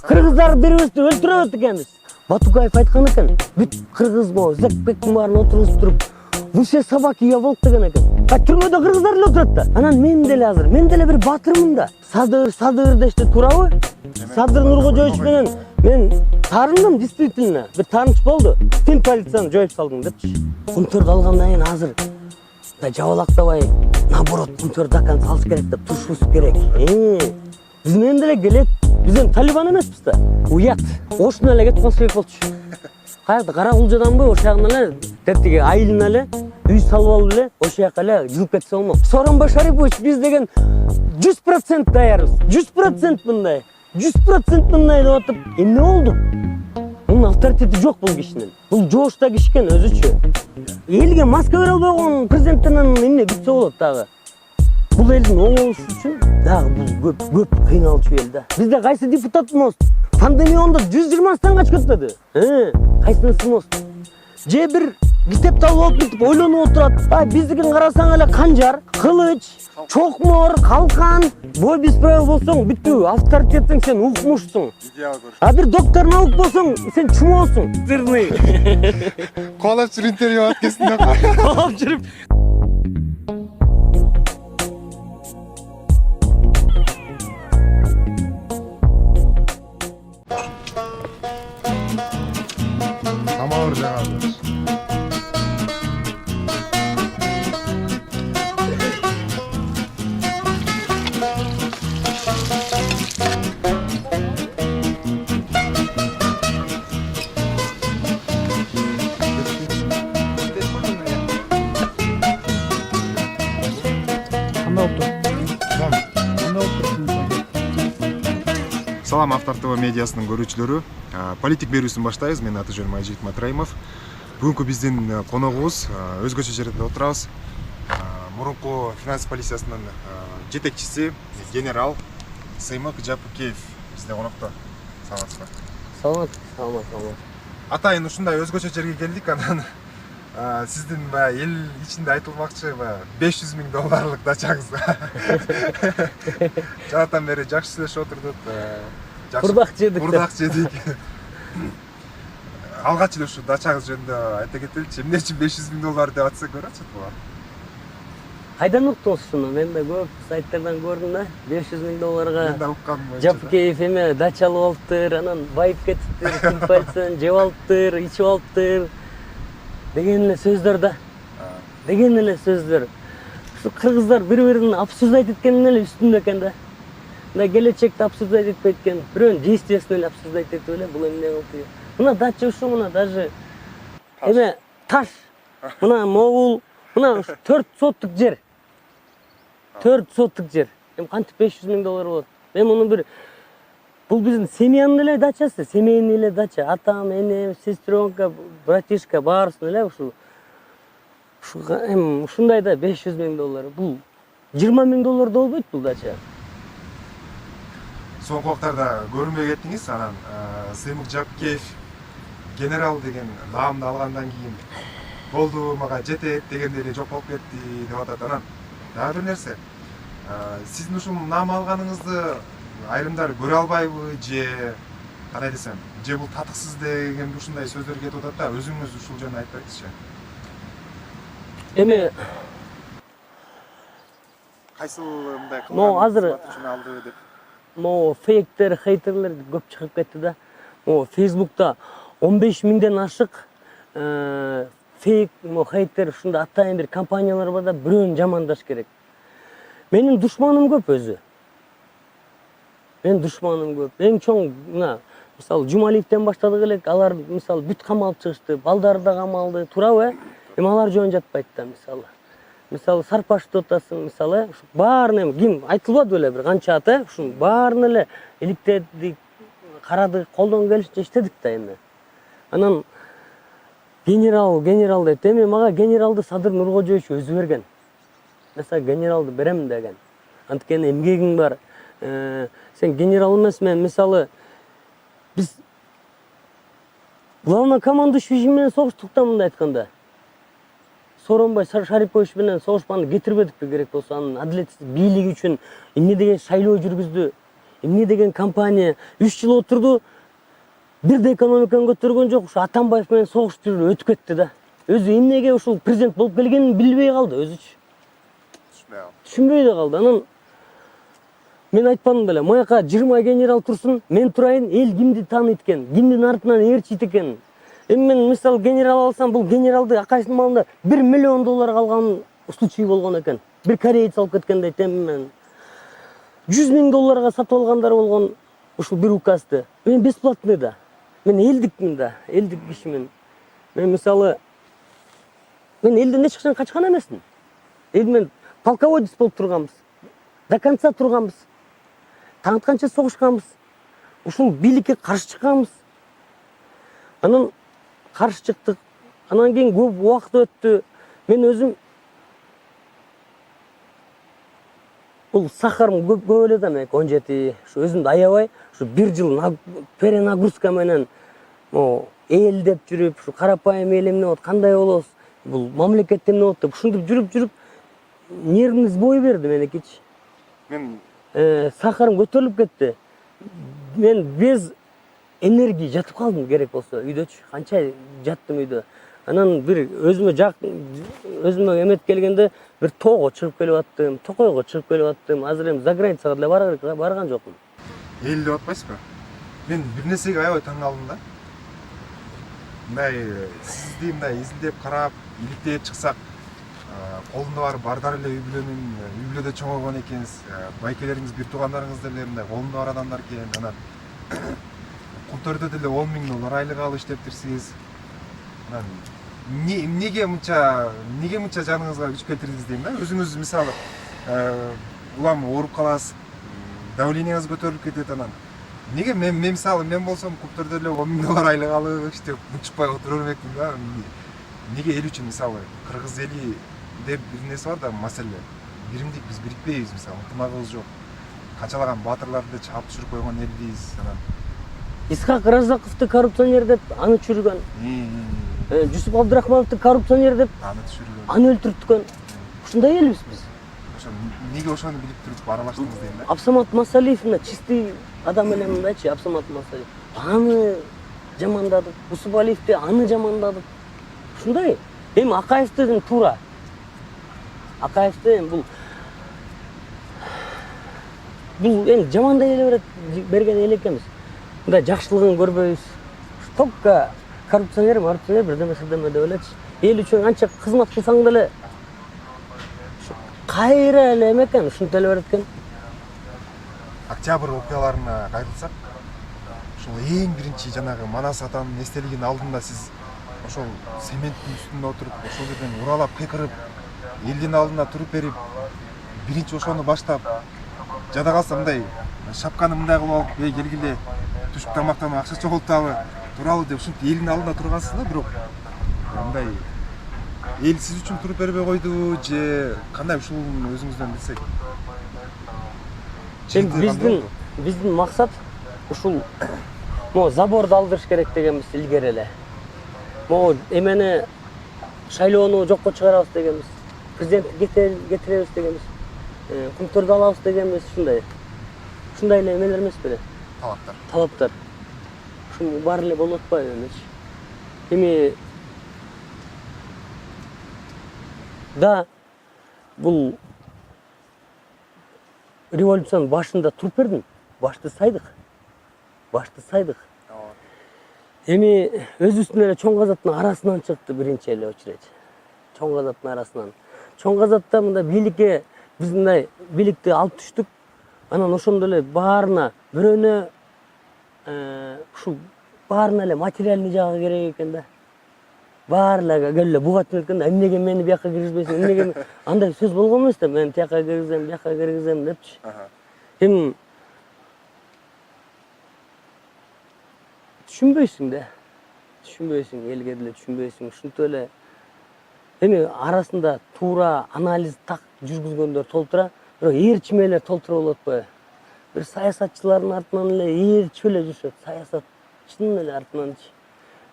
Кыргыздар бирибизди өлтүрөбөт экенбиз. Батукаев айткан экен, бүт кыргыз могу Зекбектин баарын отургузуп туруп, «Вы собаки я волк» деген экен. Түрмөдө кыргыздар эле отурат да. Анан мен деле азыр, мен деле бир баатырмын да. Садыр дешти туурабы? Садыр Нуркожоевич менен мен таарындым действительно. Бир тааныш болду. Сен полицияны жоюп салдың депчи. Кумтөрдү алгандан кийин азыр да жабалактабай, наоборот, кумтөрдү акан салыш керек деп турушубуз керек. Биз менен деле келет. Биз эми талибан эмеспиз да. Уят. Ошуна эле кетип калса керек болчу. Каякта Каракулжаданбы, ошол жагынан эле тетиги айылына эле үй салып алып эле ошол жака эле жүрүп кетсе болмок. Сооронбай Шарипович биз деген 100% даярбыз. 100% мындай. 100% мындай деп атып, эмне болду? Мунун авторитети жок бул кишинин. Бул жоошта киши экен өзүчө. Элге маска бере албай койгон президенттен эмне күтсө болот дагы? Бул элдин оң болушу үчүн дагы бул көп кыйналчу эл да. Бизде кайсы депутатыбыз пандемияда 120 качып кетпеди? Кайсынысыбыз? Же бир китеп табып алып кетип ойлонуп отурат. Биздикин карасаң эле канжар, кылыч, чокмор, калкан, бой без правил болсоң бүттү, авторитетиң сен укмушсуң. Бир доктор наук болсоң сен чумоосуң. Сырный. Каалап жүрүп интервью алып келсин деп. Каалап жүрүп. Самауыр жагабыз. Салам Автор ТВ медиасынын көрүүчүлөрү. Политик берүүсүн баштайбыз. Менин аты жөнүм Айжигит Матраимов. Бүгүнкү биздин коногубуз өзгөчө жерде отурабыз. Мурунку финанс полициясынын жетекчиси генерал Сыймык Жапыкеев бизде конокто. Саламатсызбы? Саламат. Атайын ушундай өзгөчө жерге келдик. Анан сиздин эл ичинде айтылмакчы $500,000 дачаңыз. Жаатан бери жакшы сүйлөшүп отурдук. Курдак жедик. Алгач эле ушу дачаңыз жөнүндө айта кетеличи. Эмне үчүн $500,000 деп атса көрөчү буга. Кайдан уктуңуз ушуну? Мен да көп сайттардан көрдүм да. $500,000 Мен да укканым. Жапыкеев эме дача алып алыптыр, анан байып кетиптир, композицияны жеп алыптыр, ичип алыптыр деген эле сөздөр да. Деген эле сөздөр. Ушу кыргыздар бири-бирин абсурдайт эткенин эле үстүндө экен да. Мына келечекте абсурдайт этпейт экен. Бирөөнүн действиясын эле абсурдайт этип эле бул эмне кылды? Мына дача ушу мына даже эме таш. Мына могул, мына 4 соттук жер. 4 соттук жер. Эми кантип $500,000 болот? Мен муну бир бул биздин семьянын эле дачасы, семейный эле дача. Атам, энем, сестренка, братишка баарысын эле ушу эми ушундай да $500,000. Бул $20,000 да болбойт бул дача. Соңку убактарда көрүнбөй кеттиңиз. Анан Сыймык Жапыкеев генерал деген наамды алгандан кийин болду, мага жетет дегенде эле жок болуп кетти деп атат. Анан дагы бир нерсе. Сиздин ушул наам алганыңызды айрымдар көрө албайбы же кандай десем, же бул татыксыз деген ушундай сөздөр кетип атат да. Өзүңүз ушул жөнүндө айтып бериңизчи. Эми Кайсыл мындай Могу азыр үчүн алды деп. Могу фейктер, хейтерлер көп чыгып кетти да. Могу Facebook'та 15.000ден ашык фейк, хейтер ушундай атайын бир компаниялар бар да, бирөөнү жамандаш керек. Менин душманым көп өзү. Мен душманым көп. Эң чоң мына мисалы Жумалиевден баштадык элек, алар мисалы бүт камалып чыгышты, балдары да камалды, туурабы? Эми алар жөн жатпайт да мисалы. Мисалы Сарпашты отасың, мисалы, ушу баарын ким айтылбады беле бир канча аты, ушунун баарын эле иликтедик, карадык, колдон келишинче иштедик да эми. Анан генерал дейт. Эми мага генералды Садыр Нуркожоевич өзү берген. Mesela генералды берем деген. Анткени эмгегиң бар. Сен генерал эмесмен, мисалы биз главнокомандующий менен согуштук да мындай айтканда. Сооронбай Шарипович менен согушпаны кетирбедикпи керек болсо, анын адилетсиз бийлиги үчүн эмне деген шайлоо жүргүздү. эмне деген компания 3 жыл отурду, бир да экономиканы көтөргөн жок. Ушу Атамбаев менен согуш жүрүп өтүп кетти да. Өзү эмнеге ушул президент болуп келгенин билбей калды өзүчү. Түшүнбөй да калды. Анан мен айтпадым беле, маяка 20 генерал турсун, мен турайын, эл кимди тааныйт экен, кимдин артынан ээрчийт экен. Эми мен мисалы генерал алсам, бул генералды Акаевдин малында $1 миллион калган случай болгон экен. Бир кореец алып кеткен дейт, эми мен $100 000 сатып алгандар болгон ушул бир указды. Мен бесплатный да. Мен элдикмин да, элдик кишимин. Мен мисалы мен элден эч качан качкан эмесмин. Мен полководец болуп турганбыз. До конца турганбыз. Таң атканча согушканбыз. Ушул бийликке каршы чыкканбыз. Анан каршы чыктык. Анан кийин көп убакыт өттү. Мен өзүм бул сахарым көп эле да, мен 17. Ушу өзүмдү аябай, ушу 1 жыл перенагрузка менен элдеп жүрүп, ушу карапайым эл эмне болот, кандай болобуз, бул мамлекет эмне болот деп ушинтип жүрүп нервный сбой берди меникичи. Мен сахарым көтөрүлүп кетти. Мен без энергия жатып калдым, керек болсо үйдөчү. Канча жаттым үйдө. Анан бир өзүмө эмет келгенде бир тоого чыгып келип аттым, Токойго чыгып келип аттым. Азыр эми заграницага деле барган жокмун. эл деп атпайсызбы? Мен бир нерсеге аябай таң калдым да. Мындай сизди мындай изилдеп карап, иликтеп чыксак, колунда бар бардар эле үй бүлөдө чоңойгон экенсиз, байкелериңиз, бир туугандарыңыз деле мындай колунда бар адамдар экен. Анан Кунтөрдө деле $10 000 айлык алып иштептирсиз. Анан неге мынча жаныңызга күч келтирдиңиз дейм да. Өзүңүз мисалы улам ооруп каласыз, давлениеңиз көтөрүлүп кетет. Анан неге мен мисалы мен болсом Кунтөрдө эле $10 000 айлык алып иштеп унчукпай отура бермекмин да. Неге эл үчүн мисалы кыргыз эли деп бир нерсе бар да, маселе. Биримдик, биз бирикпейбиз мисалы, ынтымагыбыз жок. Канчалаган баатырларды чаап түшүрүп койгон элбиз. Анан Исхак Разаковду коррупционер деп аны түшүргөн. Жусуп Абдурахмановду коррупционер деп аны түшүргөн. аны өлтүрткөн. Ушундай элбиз биз. Ошо неге ошону билип туруп аралаштыңыз дейм да. Абсамат Масалиев чистый адам эле мындайчы, Абсамат Масалиев. Аны жамандадык, Усубалиевди аны жамандадык. Ушундай. Эми Акаевдин туура. Акаевди бул эми жамандай эле берген эл экенбиз. Мындай жакшылыгын көрбөйбүз. Только коррупционер бирдеме деп элечи. Эл үчүн канча кызмат кылсаң деле кайра эле эме экен, ушинтип эле берет экен. Октябрь окуяларына кайрылсак, ошол эң биринчи жанагы Манас атанын эстелигинин алдында сиз ошол цементтин үстүндө отуруп, ошол жерден уралап кыйкырып, элдин алдында туруп берип, биринчи ошону баштап, жада калса мындай шапканы мындай кылып алып, келгиле түшүк тамактанып акча чогултабы, туралы деп ушинтип элдин алдында тургансыз да, бирок мындай эл сиз үчүн туруп бербей койду же кандай, ушуну өзүңүздөн билсек. Биздин максат ушул заборду алдырыш керек дегенбиз илгери эле. Эмени шайлоону жокко чыгарабыз дегенбиз. Президентти кетиребиз дегенбиз. Кунтөрдү алабыз дегенбиз, ушундай эле эмелер эмес беле? Талаптар. Ушул баары эле болуп атпайбы эмечи? Эми да бул революциянын башында туруп бердим. Башты сайдык. Эми өзүбүздүн эле чоң казаттын арасынан чыкты биринчи эле очередь. Чоң казаттын арасынан. Чоң казатта мындай бийликке биз мындай бийликти алып түштүк. Анан ошондо эле баарына бирөөнө ушул баарына эле материальный жагы керек экен да. Баарларга келе бугатып экен да, эмнеге мени бияка киргизбейсиң, эмнеге андай сөз болгон эмес да, мен тияка киргизем, бияка киргизем депчи. Эми түшүнбөйсүң да. Түшүнбөйсүң, элге деле түшүнбөйсүң. Ушинтип эле эми арасында туура анализ так жүргүзгөндөр толтура, бирок ээрчимелер толтура болуп атпайбы? Бир саясатчылардын артынан эле ээрчип эле жүрүшөт, саясатчынын эле артынанчы.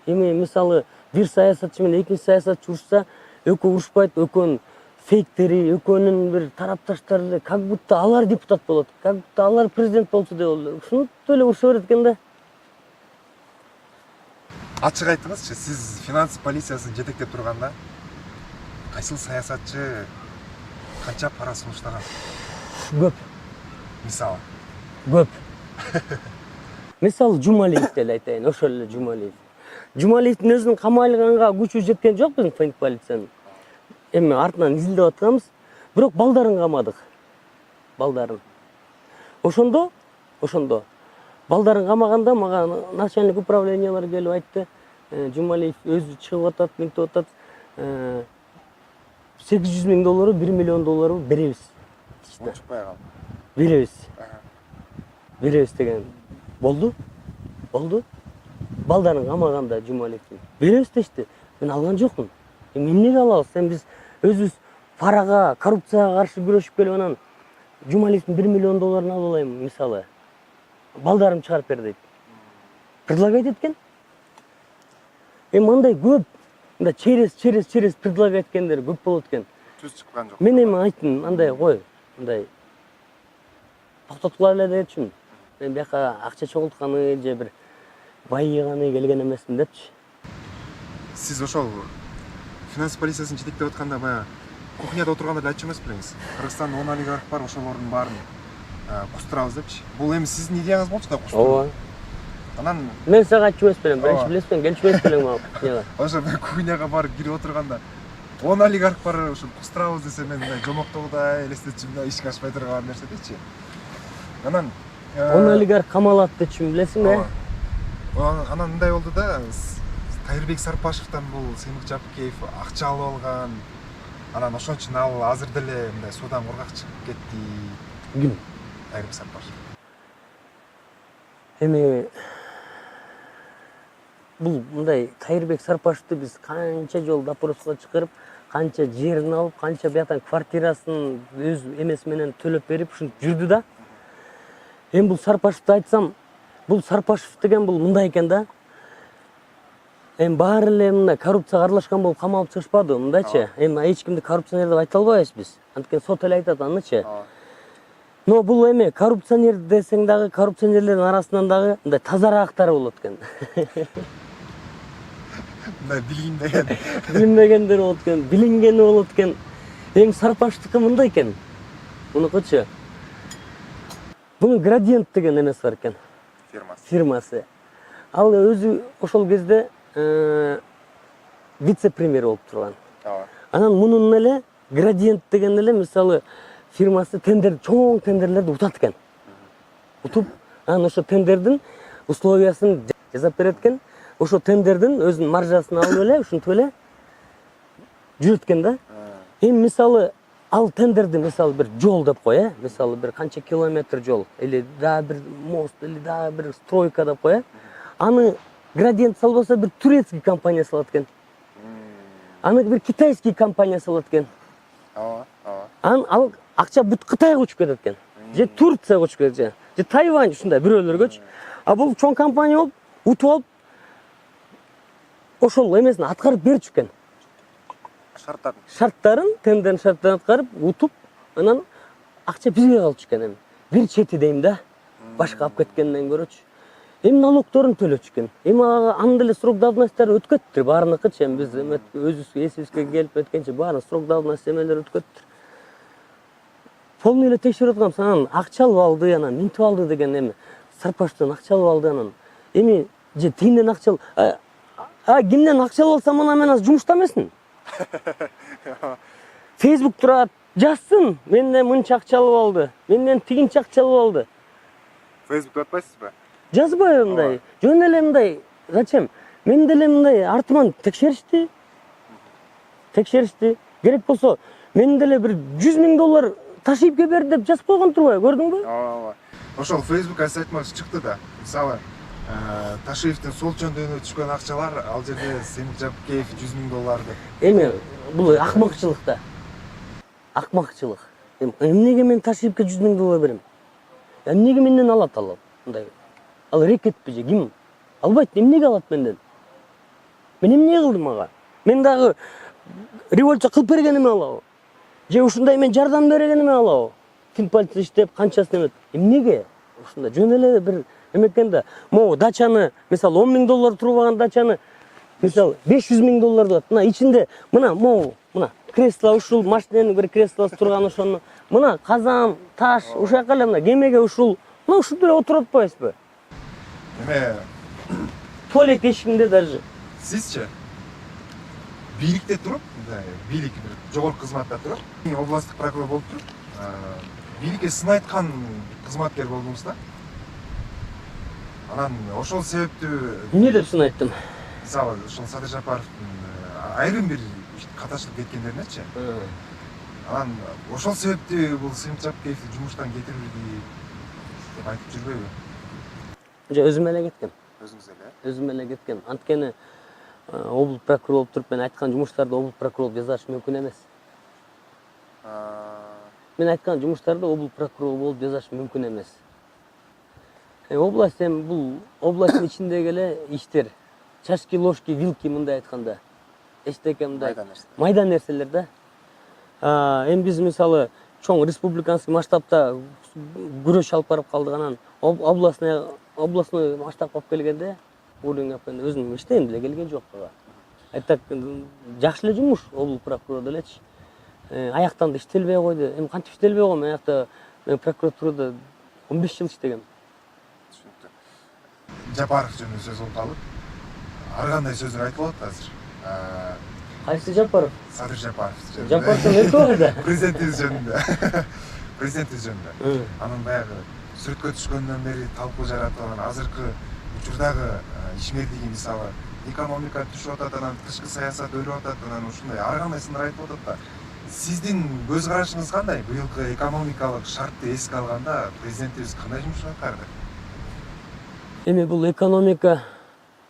Эми мисалы бир саясатчы менен экинчи саясатчы урушса, экөө урушпайт, экөөнүн фейктери, экөөнүн бир тарапташтары эле как будто алар депутат болот, как будто алар президент болчу деп ушинтип эле уруша берет экен да. Ачык айтыңызчы, сиз финанс полициясын жетектеп турганда кайсыл саясатчы канча пара сунуштаган? Көп. Мисалы. Көп. Мисалы Жумалиев эле айтайын, ошол эле Жумалиев. Жумалиевдин өзүнүн камалганга күчү жеткен жок биздин фейк полициянын. Эми артынан изилдеп атканбыз, бирок балдарын камадык. Балдарын. Ошондо балдарын камаганда мага начальник управлениялар келип айтты, Жумалиев өзү чыгып атат, мынтип атат. 800 000 доллары, 1 миллион доллары беребиз. Чыкпай калды. Беребиз деген. Болду. Балдарын камаганда Жумалиевдин. Беребиз дешти. Мен алган жокмун. Эмнеге алабыз? Сен биз өзүбүз парага, коррупцияга каршы күрөшүп келип анан Жумалиевдин 1 миллион долларын алып алайм, мисалы. Балдарым чыгарып бер дейт. Предлагать эткен. Мындай көп, мында через предлагать эткендер көп болот экен. Түз чыккан жок. Мен эми айттым, андай кой, мындай токтоткула эле депчимин. Мен бияка акча чогултканы же бир байыганы келген эмесмин депчи. Сиз ошол финанс полициясын жетектеп атканда баягы кухняда отурганда эле айтчу эмес белеңиз? Кыргызстанда 10 олигарх бар, ошолордун баарын кустурабыз депчи. Бул эми сиздин идеяңыз болчу да кустуруу. Ооба. Анан Мен сага айтчу эмес белем, биринчи билесизби, келчү эмес белең мага кухняга. ошо кухняга барып кирип отурганда 10 олигарх бар, ошо кустурабыз десе мен мындай жомоктогудай элестетчүмүн да, ишке ашпай турган нерседечи. Анан 10 олигарх камалат депчимин, билесиңби? Анан мындай болду да, Кайырбек Сарпашевден бул Сыймык Жапкеев акча алып алган. Анан ошон үчүн ал азыр деле мындай суудан кургак чыгып кетти. Ким? Кайырбек Сарпашев. Эми бул мындай Кайырбек Сарпашевди биз канча жолу допроско чакырып, канча жерин алып, канча бияктан квартирасын өз эмеси менен төлөп берип ушинтип жүрдү да. Эми бул Сарпашевди айтсам, бул Сарпашев деген бул мындай экен да. Эми баары эле мына коррупцияга аралашкан болуп камалып чыгышпады, мындайчы. Эми эч кимди коррупционер деп айта албайбыз биз. Анткени сот эле айтат анычы. Но бул эми коррупционер десең дагы, коррупционерлердин арасынан дагы мындай тазарактары болот экен. Мындай билинбеген. Билинбегендер болот экен, билингени болот экен. Эми Сарпашевдики мындай экен. Мунукучу. Бунун Градиент деген эмеси бар экен. Фирмасы. Ал өзү ошол кезде вице-премьер болуп турган. Анан мунун эле Градиент деген эле мисалы фирмасы чоң тендерлерди утат экен. Утуп, анан ошо тендердин условиясын жасап берет экен. Ошо тендердин өзүнүн маржасын алып эле, ушинтип эле жүрөт экен да. Эми мисалы ал тендерди мисалы бир жол деп кой, мисалы бир канча километр жол, или дагы бир мост, или дагы бир стройка деп кой. Аны Градиент салбаса бир турецкий компания салат экен. Аны бир китайский компания салат экен. Ал акча бүт Кытайга учуп кетет экен. Же Турцияга учуп кетет, же Тайвань ушундай бирөөлөргөчү. А бул чоң компания болуп, утуп алып, ошол эмесин аткарып берчү экен. Шарттарын, тендердин шарттарын аткарып, утуп, анан акча бизге калчу экен эми. Бир чети дейм да, башка алып кеткенден көрөчү. Эми налогторун төлөчү экен. Эми анын деле срок давностьтары өткөттүр, баарыныкычы. Эми биз өзүбүз эсибизге келип өткөнчө баарын срок давность эмелери өткөттүр. Полный эле текшерип аткам, анан акча алып алды, анан минтип алды деген эми. Сарпаштан акча алып алды анан. Эми же тигинден акча кимден акча алып алсам анан мен азыр жумушта эмесмин. Facebook турат, жазсын, менден мынча акча алып алды, менден тигинче акча алып алды. Facebook'та атпайсызбы? Жазбайбы мындай. Жөн эле мындай, зачем? Мен деле мындай артыман текшеришти. Керек болсо, мен деле бир 100 000 доллар Ташиевке бер деп жазып койгон турбайбы, көрдүңбү? Ооба. Ошол Facebook'ка айтмакчы чыкты да. Мисалы, Ташиевдин сол жөндөөнү түшкөн акчалар ал жерде Сыймык Жапкеев 100 000 доллар деп. Эми бул акмакчылык да. Акмакчылык. Эмнеге мен Ташиевке 100 000 доллар берем? Эмнеге менден алат ал? Мындай. Ал рекетпи же ким? Албайт, эмнеге алат менден? Мен эмне кылдым ага? Мен дагы революция кылып бергениме алабы? же ушундай мен жардам бергениме алабы. Финполиция иштеп канчасын эмет. Эмнеге? Ушундай жөн эле бир эметкен да. Могу дачаны, мисалы 10 000 доллар турбаган дачаны мисалы 500 000 доллар болот. Мына ичинде мына могу мына кресло ушул, машинанын бир креслосу турган ошону. Мына казан, таш, ушака эле мына кемеге ушул. Мына ушунда эле отуруп атпайсызбы? Эме Туалет эшигинде даже. сизче бийликте туруп, бийлик бир жогорку кызматта туруп, областтык прокурор болуп туруп, бийликке сын айткан кызматкер болдуңузда. Анан ошол себептүү Эмне деп сын айттым? мисалы ошол Садыр Жапаровдун айрым бир каташылып кеткендеринечи. Анан ошол себептүү бул Сыймык Жапкеевди жумуштан кетирилди деп айтып жүрбөйбү? Же өзүм эле кеткем. Өзүңүз эле? Өзүм эле кеткем. Анткени облук прокурор болуп туруп мен айткан жумуштарды облук прокурор жасаш мүмкүн эмес. Мен айткан жумуштарды облук прокурор болуп жасаш мүмкүн эмес. Область эми бул областтын ичиндеги эле иштер. Чашки, ложки, вилки мындай айтканда. Эчтеке мындай майда нерселер да. Эми биз мисалы чоң республиканский масштабта күрөш алып барып калдык, анан областной масштабка алып келгенде уровень өзүм иштейм деле келген жок. Айтак жакшы эле жумуш облук прокурор делечи. Аяктан да иштелбей койду. Эми кантип иштелбей койм? Аякта мен прокуратурада 15 жыл иштегем. Жапаров жөнүндө сөз кылып, ар кандай сөздөр айтылып атат азыр. Кайсы Жапаров? Садыр Жапаров жөнүндө. Жапаровдун эки да. Президентибиз жөнүндө. Президентибиз жөнүндө. Анын баягы сүрөткө түшкөндөн бери талкуу жаратып алган азыркы учурдагы ишмердиги мисалы экономика түшүп атат, анан тышкы саясат өлүп атат, анан ушундай ар кандай сындар айтып атат да. Сиздин көз карашыңыз кандай? Быйылкы экономикалык шартты эске алганда президентибиз кандай жумуш аткарды? Эми бул экономика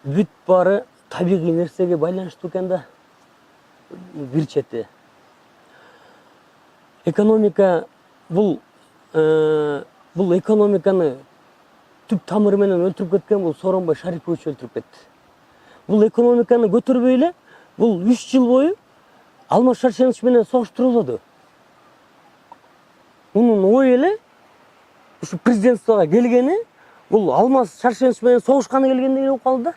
бүт баары табигый нерсеге байланыштуу экен да. Бир чети. Экономика бул экономиканы түп тамыры менен өлтүрүп кеткен бул Сооронбай Шарипович өлтүрүп кетти. Бул экономиканы көтөрбөй эле бул 3 жыл бою Алмаз Шаршенович менен согуштурулду. Мунун ой эле ушу президентствого келгени бул Алмаз Шаршенович менен согушканы келгендей болуп калды да.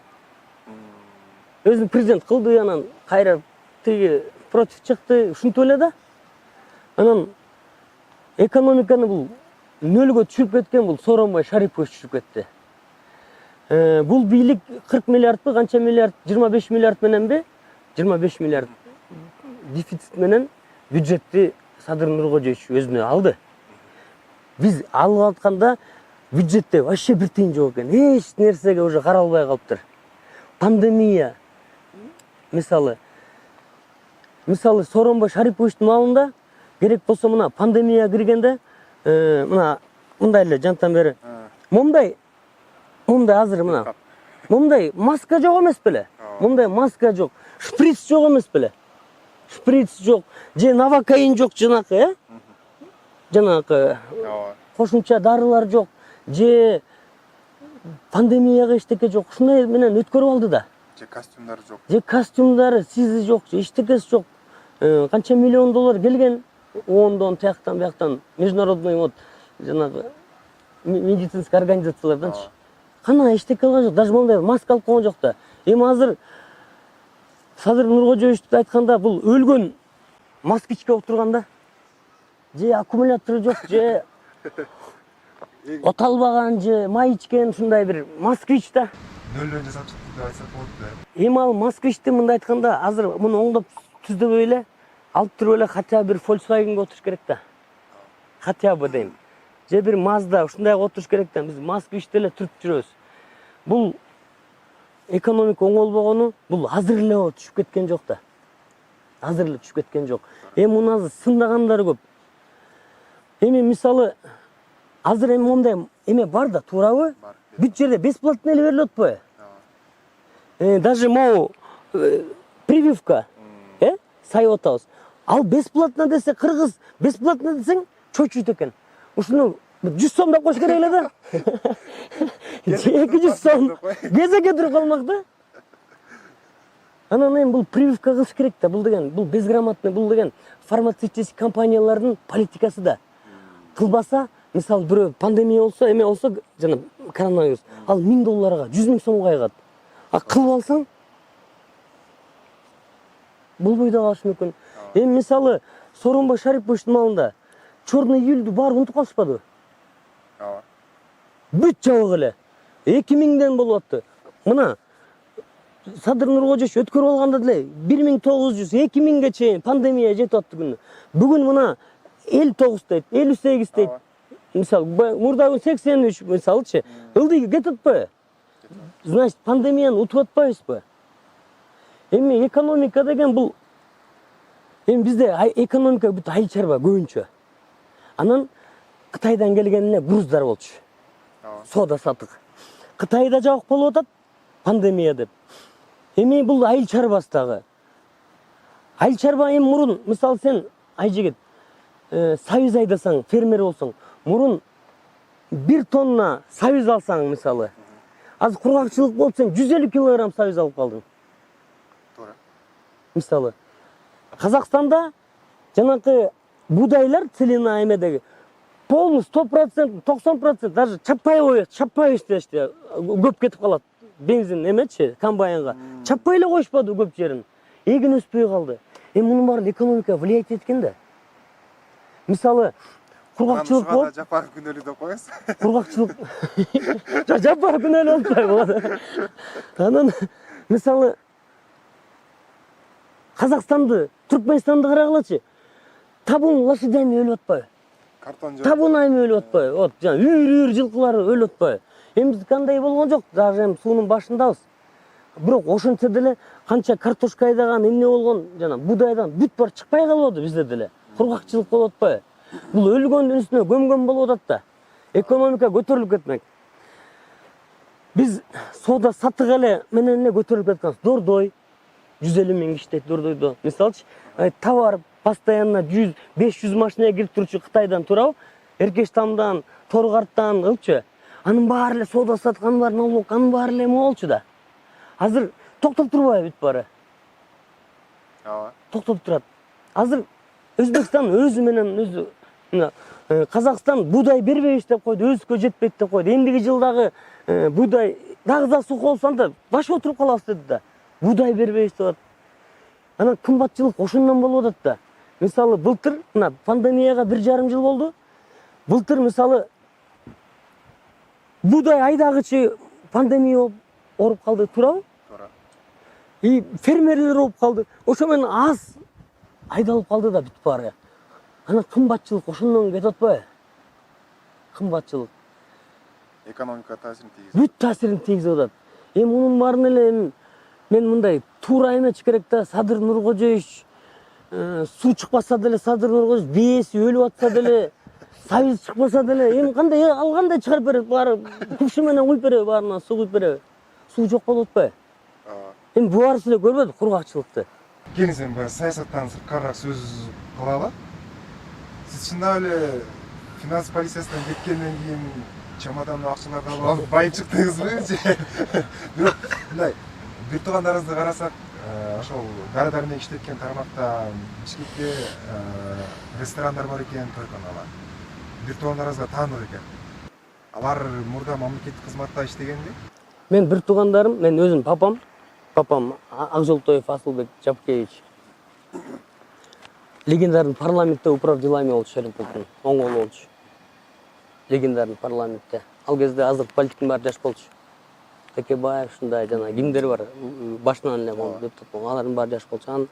Өзүн президент кылды, анан кайра тиги против чыкты, ушинтип эле да. Анан экономиканы бул нөлгө түшүрүп кеткен бул Сооронбай Шарипович түшүрүп кетти. Бул бийлик 40 миллиардпы, канча миллиард, 25 миллиард мененби? 25 миллиард дефицит менен бюджетти Садыр Нуркожоевич өзүнө алды. Биз алып атканда бюджетте вообще бир тыйын жок экен. Эч нерсеге уже каралбай калыптыр. Пандемия мисалы Сооронбай Шариповичтин маалында керек болсо мына пандемия киргенде мына мындай эле жантан бери момдай азыр мына момдай маска жок эмес беле? Момдай маска жок, шприц жок эмес беле? Шприц жок, же новокаин жок жанакы, жанакы кошумча дарылар жок, же пандемияга эчтеке жок. Ушундай менен өткөрүп алды да. Же костюмдары жок. Же костюмдары, сизи жок, же эчтекеси жок. Канча миллион доллар келген ООНдон, тияктан, бияктан, международный вот жанагы медицинский организацияларданчы. Кана эчтеке алган жок, даже мондай маска алып койгон жок да. Эми азыр Садыр Нуркожоевич айтканда бул өлгөн москвичке отурган да. Же аккумулятор жок, же оталбаган, же май ичкен ушундай бир москвич да. Нөлдөн жасап чыкты деп айтсак болот да. Эми ал москвичти мындай айтканда азыр муну оңдоп түздөбөй эле алып туруп эле хотя бир Volkswagenге отуруш керек да. Хотя бы дейм. Же бир Mazda ушундайга отуруш керек да. Биз москвичти эле түрүп жүрөбүз. Бул экономика оңолбогону бул азыр эле түшүп кеткен жок да. Азыр эле түшүп кеткен жок. Эми муну азыр сындагандары көп. Эми мисалы азыр эми мондай эме бар да, туурабы? Бүт жерде бесплатно эле берилип атпайбы? Даже могу прививка, сайып атабыз. Ал бесплатно десе, кыргыз бесплатно десең чочуйт экен. Ушуну 100 сом деп коюш керек эле да. 200 сом кезекке туруп калмак да. Анан эми бул прививка кылыш керек да, бул деген, бул безграмотный, бул деген фармацевтический компаниялардын политикасы да. Кылбаса, мисалы бирөө пандемия болсо, эме болсо, жана коронавирус, ал $1000, 100 000 сомго айгат. А кылып алсаң, болбой да калышы мүмкүн. Эми мисалы Сооронбай Шариповичтин маалында Черный июльдү баары унутуп калышпадыбы? ооба. Бүт жабык эле. 2000ден болуп атты. Мына Садыр Нуркожоевич өткөрүп алганда деле 1900, 2000ге чейин пандемия жетип атты күнү. Бүгүн мына 59 дейт, 58 дейт. Мисалы мурдагы 83 мисалычы, ылдый кетип атпайбы? Значит, пандемияны утуп атпайбызбы? Эми экономика деген бул, эми бизде экономика бүт айыл чарба көбүнчө. Анан Кытайдан келгенине груздар болчу. Соода сатык. Кытайда жабык болуп атат пандемия деп. Эми бул айыл чарбасы дагы. Айыл чарба эми мурун, мисалы сен айжигит сабиз айдасаң, фермер болсоң, мурун 1 тонна сабиз алсаң мисалы, азыр кургакчылык болуп сен 150 килограмм сабиз алып калдың. Туура. Мисалы Казакстанда жанакы будайлар целина эмедеги полностью 100%, 90%, даже чаппай иштешти, көп кетип калат. Бензин эмечи, комбайнга. Чаппай эле коюшпады көп жерин. Эгин өспөй калды. Эми мунун баары экономика влиять эткен да. Мисалы кургакчылык болуп, жапар күнөлүү деп коебуз. Кургакчылык. Жапар күнөлүү болбойбу. Анан мисалы Казакстанды, Түркменистанды карагылачы. Табун лошадями өлүп атпайбы? Картон жок. Табун айым өлүп атпайбы? Вот, жана үйүр жылкылар өлүп атпайбы? Эми биз кандай болгон жок, даже эми суунун башындабыз. Бирок ошентсе деле канча картошка айдаган, эмне болгон, жана будайдан бүт бар чыкпай калбады бизде деле. Кургакчылык болуп атпайбы? Бул өлгөндүн үстүнө көмгөн болуп атат да. Экономика көтөрүлүп кетмек. Биз соода сатык эле менен эле көтөрүлүп кеткенбиз. Дордой 150 000 иштейт Дордойдо. Мисалычы, товар постоянно 100-500 машина кирип турчу Кытайдан турабы? Эркештамдан, Торгарттан ылчы. Анын баары эле соода сатык, анын баары налог, анын баары эле эме болчу да. Азыр токтоп турбайбы бүт баары? Ооба. Токтоп турат. Азыр Өзбекстан өзү менен өзү, Казакстан будай бербейбиз деп койду, өзүккө жетпейт деп койду. Эндиги жылдагы будай дагы да суу болсо анда баш отуруп калабыз деди да. Будай бербейбиз деп атат. Анан кымбатчылык ошондон болуп атат да. Мисалы былтыр мына пандемияга 1,5 жыл болду. Былтыр мисалы будай айдагычы пандемия ооруп калды, туурабы? Туура. И фермерлер ооруп калды. Ошо менен аз айдалып калды да бүт баары. Анан кымбатчылык ошондон кетип атпайбы? Кымбатчылык. Экономика таасирин тийгизет. Бүт таасирин тийгизип атат. Эми мунун баарын эле мен мындай туура эметиш керек да. Садыр Нуркожоевич суу чыкпаса деле, Садыр Нуркожоевич бээси өлүп атса деле, сабиз чыкпаса деле, эми кандай ал кандай чыгарып берет баары? Купшы менен куюп береби баарына, суу куюп береби? Суу жок болуп атпайбы? Ооба. Эми баарысы эле көрбөдү кургакчылыкты. Кеңиз эми баягы саясаттан сырткарыраак сөз кылалы. Сиз чындап эле финанс полициясынан кеткенден кийин чемодандан акчаларды алып байып чыктыңызбы же? Бирок мындай бир туугандарыңызды карасак, ошол дары дармек иштеткен тармакта Бишкекте ресторандар бар экен, тойканалар. Бир туугандарыңызга таандык экен. Алар мурда мамлекеттик кызматта иштегенби? Мен бир туугандарым, мен өзүм папам Акжолтоев Асылбек Жапкевич. Легендарный парламентте управ делами болчу, Шериповдун оң колу болчу. Легендарный парламентте. Ал кезде азыр политиктин баары жаш болчу. Текебаев ушундай жана кимдер бар, башынан эле болду депутат болгон, алардын баары жаш болчу.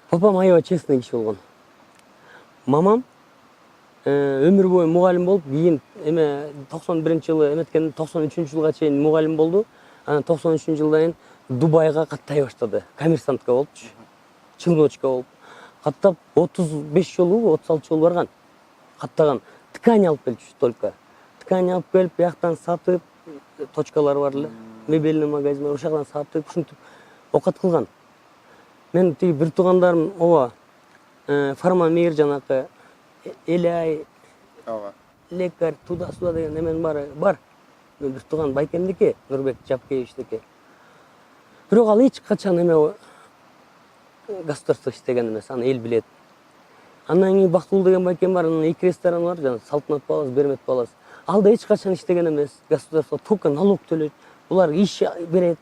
Папам аябай честный киши болгон. Мамам өмүр бою мугалим болуп, кийин эме 91-жылы эметкен 93-жылга чейин мугалим болду. Анан 93-жылдан Дубайга каттай баштады. Коммерсантка болупчу. Чылмочка болуп. Каттап 35 жолу, 36 жолу барган. Каттаган. Ткань алып келчү только. Ткань алып келип, бияктан сатып, точкалар бар эле. Мебельный магазин бар, ошол жактан сатып, ушинтип окат кылган. Мен тиги бир туугандарым, ооба, фарма мир жанакы Элай, Ооба. лекарь, туда-сюда деген эмен бар. Мен бир тууган байкемдики, Нурбек Жапкевичтики. Бирок ал эч качан эме государство иштеген эмес, аны эл билет. Андан кийин Бактылуу деген байкем бар, анын 2 рестораны бар, жана Салтанат баласы, Бермет баласы. Ал да эч качан иштеген эмес. Государство только налог төлөйт. Булар иш берет.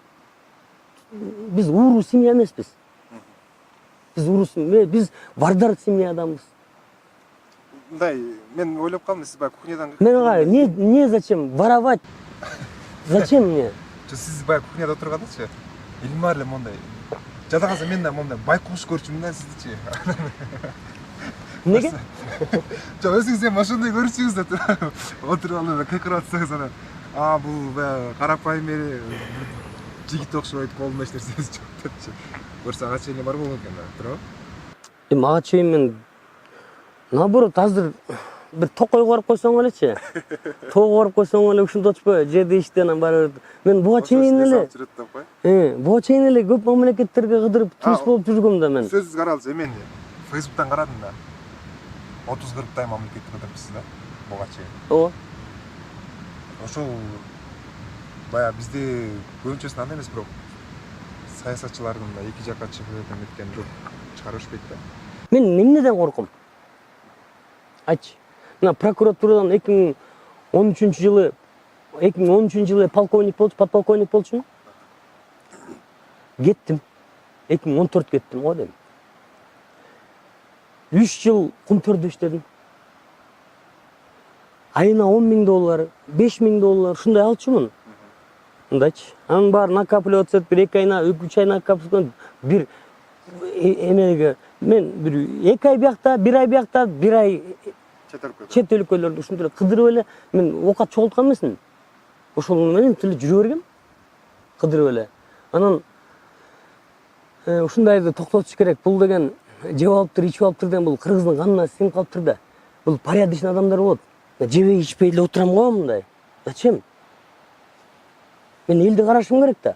Биз ууру семья эмеспиз. Биз вардар семья адамбыз. Мындай, мен ойлоп калдым, сиз баягы кухнядан Мен ага, не зачем воровать? Зачем мне? Сиз баягы кухняда отургандачы, Илмар эле мондай. Жада калса мен да мондай байкуш көрчүмүн да сизди. Неге? Жок, өзүңүз эми ошондой көрчүңүз да отуруп алып кекирип атсаңыз анан, бул баягы карапайым эле жигит окшойт, колунда эч нерсеси жок депчи. Көрсө ага чейин бар болот экен да, туурабы? Эми ага чейин мен наоборот азыр бир токойго барып койсоң элечи. Тоого барып койсоң эле ушунточпу, жерде иштен анан баары мен буга чейин эле. Буга чейин эле көп мамлекеттерге кыдырып, турист болуп жүргөм да мен. Сөзүңүзгө каралса, мен Facebook'tan карадым да. 30-40 мамлекетти кыдырыпсыз да, буга чейин. Ооба. Ошол баягы бизде көбүнчөсү андай эмес, бирок саясатчылардын да эки жакка чыгып эметкен көп чыгарышпайт да. Мен эмнеден корком? Айтчы. Мына прокуратурадан 2013 жылы полковник болчу, подполковник болчумун. Кеттим. 2014 кеттим го дейм. 3 жыл кумтөрдө иштедим. Айына $10.000, $5.000 ушундай алчумун. Мындайчы. Анын баары накапливаться этип, бир 2 айына, 3 айына накапливаться бир эмеге мен бир 2 ай биякта, 1 ай биякта, 1 ай чет өлкөлөрдө ушинтип эле кыдырып эле мен оокат чогулткан эмесмин. Ошол менен эле жүрө бергем. Кыдырып эле. Анан ушундайды токтотуш керек. Бул деген жеп алыптыр, ичип алыптыр деген бул кыргыздын канына сиңип калыптыр да. Бул порядочный адамдар болот. Жебей ичпей эле отурам го мындай. Зачем? Мен элди карашым керек да.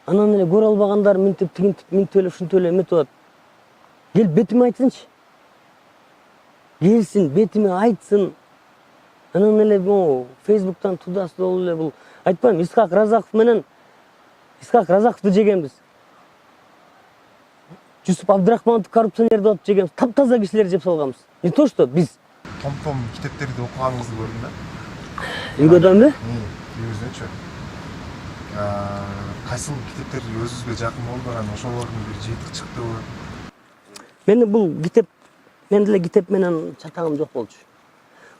Анан эле көрө албагандар минтип, минтип эле ушинтип эле эметип атат. Келип бетиме айтсынчы. Келсин, бетиме айтсын. Анан эле могу Facebook'tan туда-сюда болуп эле бул айтпайм, Исхак Разаковду жегенбиз. Жусуп Абдрахмановду коррупционер деп жегенбиз. Таптаза кишилерди жеп салганбыз. Не то что биз Том китептерди окуганыңызды көрдүм да. Үйгөдөнбү? Үйүңүздөнчү. Кайсыл китептер өзүңүзгө жакын болду, анан ошолордун бир жети чыктыбы? Мени бул китеп, мен деле китеп менен чатагым жок болчу.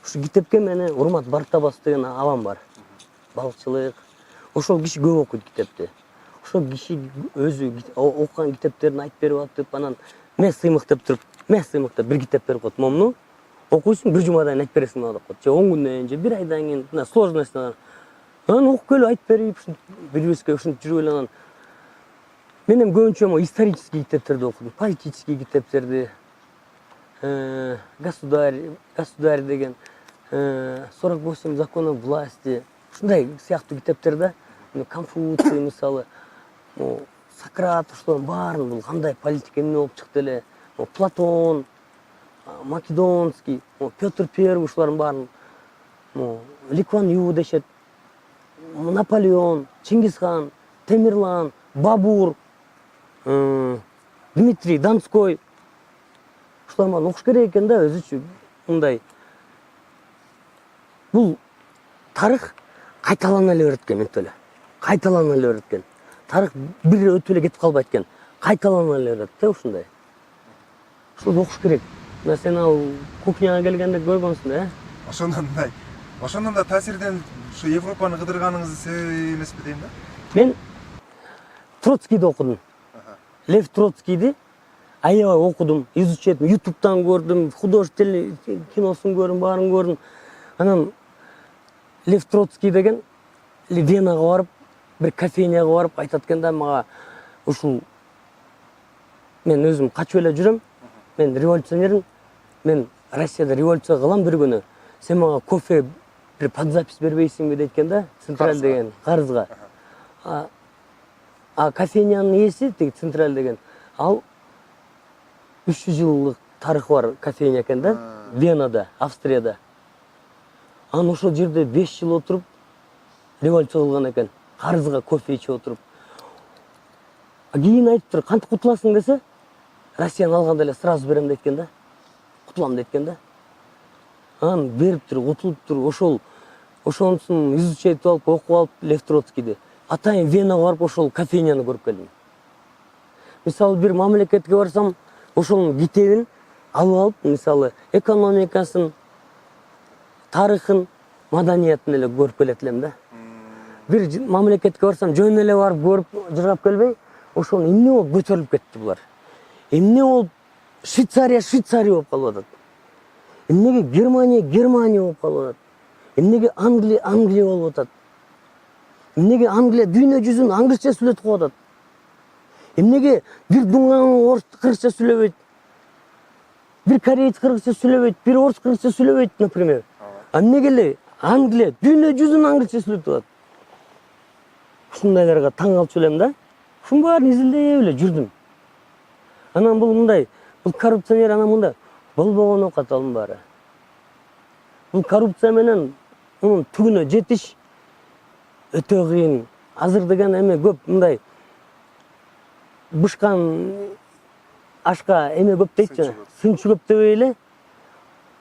Ушу китепке мени Урмат Бартабас деген абам бар. Балыкчылык. Ошол киши көп окуйт китепти. Ошол киши өзү окуган китептерин айтып берип атып, анан мен сыймык деп туруп, бир китеп берип коет. Момну окуйсуң, бир жумадан айтып бересиң деп коет. Же 10 күндөн, же 1 айдан кийин, мына сложностьтар. Анан окуп келип айтып берип, бир-бирибизге ушинтип жүрүп эле анан мен эми көбүнчө исторический китептерди окудум, политический китептерди. Государь деген 48 законов власти. Ушундай сыяктуу китептерде Конфуций мисалы, Сократ ошолордун баарын бул кандай политика эмне болуп чыкты эле, Платон, Македонский, Петр Первый ушулардын баарын, Ли Куан Ю дешет, Наполеон, Чингисхан, Темирлан, Бабур, Дмитрий Донской. Ушулар мага окуш керек экен да, өзүчө мындай. Бул тарых кайталана эле берет экен, мынтип эле. Кайталана эле берет экен. Тарых бир өтүп эле кетип калбайт экен. Кайталана эле берет да ушундай. Ушуну окуш керек. Мына сен ал кухняга келгенде көргөнсүң да, Ошондон да таасирден ушу Европаны кыдырганыңыздын себеби эмеспи дейм да? Мен Троцкийди окудум. Лев Троцкийди аябай окудум, изучать этим, YouTube'дан көрдүм, художественный киносун көрдүм, баарын көрдүм. Анан Лев Троцкий деген Венага барып, бир кофейняга барып айтат экен да мага, ушул мен өзүм качып эле жүрөм, мен революционермин, мен Россияда революция кылам бир күнү. Сен мага кофе бир подзапись бербейсиңби дейт экен да, Централь деген карызга. Кофейнянын ээси тиги Централь деген, ал 300 жылдык тарыхы бар кофейня экен да, Венада, Австрияда. Анан ошол жерде 5 жыл отуруп революция кылган экен. Карызга кофе ичип отуруп. Кийин айтыптыр, кантип кутуласың десе, Россияны алганда эле сразу берем дейт экен да. Кутулам дейт экен да. Анан бериптир, кутулуптур, ошонусун изучать алып, окуп алып Лев Троцкийди. Атайын Венага барып ошол кофейняны көрүп келдим. Мисалы бир мамлекетке барсам, ошонун китебин алып алып, мисалы экономикасын, тарыхын, маданиятын эле көрүп келет элем да. Бир мамлекетке барсам, жөн эле барып көрүп жыргап келбей, ошону эмне болуп көтөрүлүп кетти булар. Эмне болуп Швейцария болуп калып атат. Эмнеге Германия болуп калып атат. Эмнеге Англия болуп атат. Эмнеге Англия дүйнө жүзүн англисче сүйлөтүп коюп атат. Эмнеге бир дуңгаң орус кыргызча сүйлөбөйт. Бир кореец кыргызча сүйлөбөйт, бир орус кыргызча сүйлөбөйт, например. Эмнеге эле Англия дүйнө жүзүн англисче сүйлөтүп атат. Ушундайларга таң калып элем да. Ушунун баарын изилдеп эле жүрдүм. Анан бул мындай, бул коррупционер анан мындай болбогон окат анын баары. Бул коррупция менен мунун түгүнө жетиш өтө кыйын. Азыр деген эме көп мындай бышкан ашка эме көп дейт жана, сынчы көп дебей эле.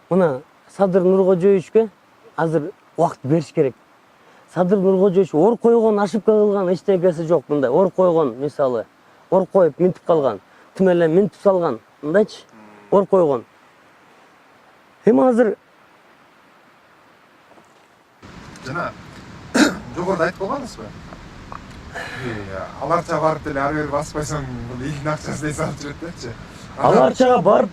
Мына Садыр Нуркожоевичке азыр убакыт бериш керек. Садыр Нуркожоевич ор койгон, ошибка кылган эчтекеси жок мындай. Ор койгон, мисалы, ор коюп минтип калган, тим эле минтип салган, мындайчы, ор койгон. Эми азыр жана жогоруда айтып койгонсузбу? Аларча барып деле ары бери баспайсың, бул элдин акчасы дей салып жүрөт депчи. аларчага барып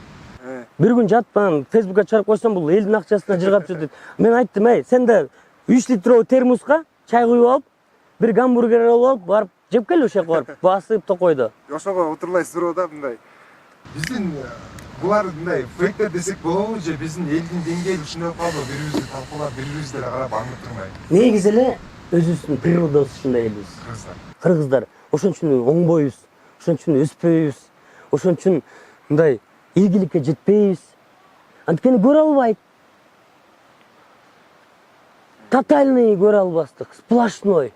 бир күн жатпан Facebookка чыгарып койсом, бул элдин акчасына жыргап жүрөт. Мен айттым, сен да 3 литровый термоска чай куюп алып, бир гамбургер алып барып жеп кел ошол жака барып, басып токойдо. Ошого утурлай суроо да мындай. Биздин булар мындай фейктер десек болобу же биздин элдин деңгээли ушундай болуп калды, бирибизди талкуулап, бирибизди эле карап аңдып турмай. Негизи эле өзүбүздүн природабыз ушундай элбиз. Кыргыздар. Ошон үчүн оңбойбуз, ошон үчүн өспөйбүз, ошон үчүн мындай ийгиликке жетпейбиз. Анткени көрө албайт. Тотальный көрө албастык, сплошной.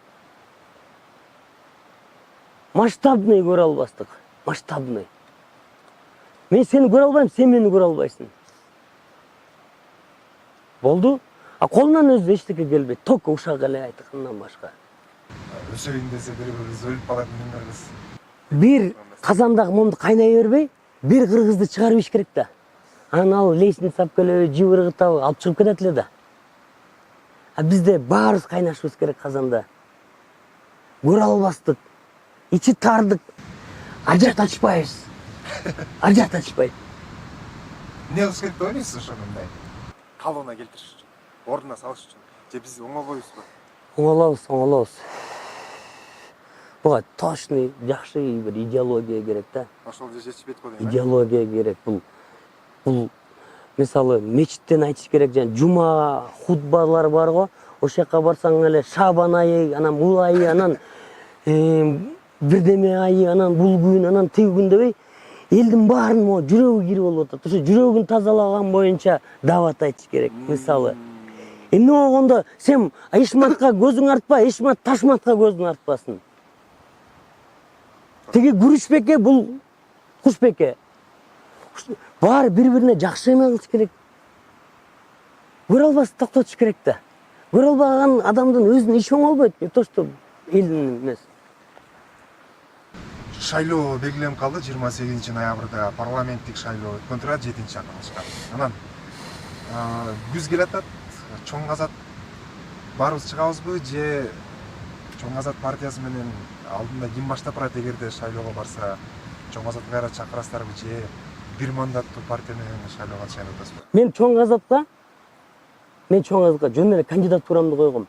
Масштабный көрө албастык, масштабный. Мен сени көрө албайм, сен мени көрө албайсың. Болду? А колунан өзү эчтеке келбейт. Только ушак эле айткандан башка. Өсөйүн десе бири-бирибиз өлүп калат эмнеңербиз. Бир казандагы момду кайнай бербей, бир кыргызды чыгарып иш керек да. Анан ал лестница алып келип, жыбыргытып алып чыгып кетет эле да. А бизде баарыбыз кайнашыбыз керек казанда. Көрө албастык, ичи тардык, ажат ачпайбыз. Ажат ачпайт. Эмне кылыш керек деп ойлойсуз ошону мындай? Калыбына келтириш үчүн, ордуна салыш үчүн. Же биз оңолбойбузбу? Оңолобуз. Буга точный, жакшы бир идеология керек да. Ошол же жетишпейт го дейм. Идеология керек. Бул мисалы мечиттен айтыш керек, жана жума хутбалар бар го. Ошол жака барсаң эле Шабан айы, анан бул айы, анан бирдеме айы, анан бул күн, анан тиги күн дебей, элдин баарынын могу жүрөгү кирип болуп атат. Ошо жүрөгүн тазалаган боюнча дават айтыш керек, мисалы. Эмне болгондо сен Ишматка көзүң артпа, Ишмат Ташматка көзүн артпасын. Тиги Күрүшбеке, бул Кушбеке. Баары бири-бирине жакшы эме кылыш керек. Көрө албасын токтотуш керек да. Көрө албаган адамдын өзүнүн иши оңолбойт, не то что элдин эмес. Шайлоо белгиленип калды 28 ноябрда парламенттик шайлоо өткөн турат 7-чы кылышкан. Анан күз келатат, чоң казат баарыбыз чыгабызбы же чоң казат партиясы менен алдында ким баштап барат эгерде шайлоого барса, чоң казатты кайра чакырасыздарбы же бир мандаттуу партия менен шайлоого катышайын деп атасызбы? Мен чоң казатка жөн эле кандидатурамды койгом.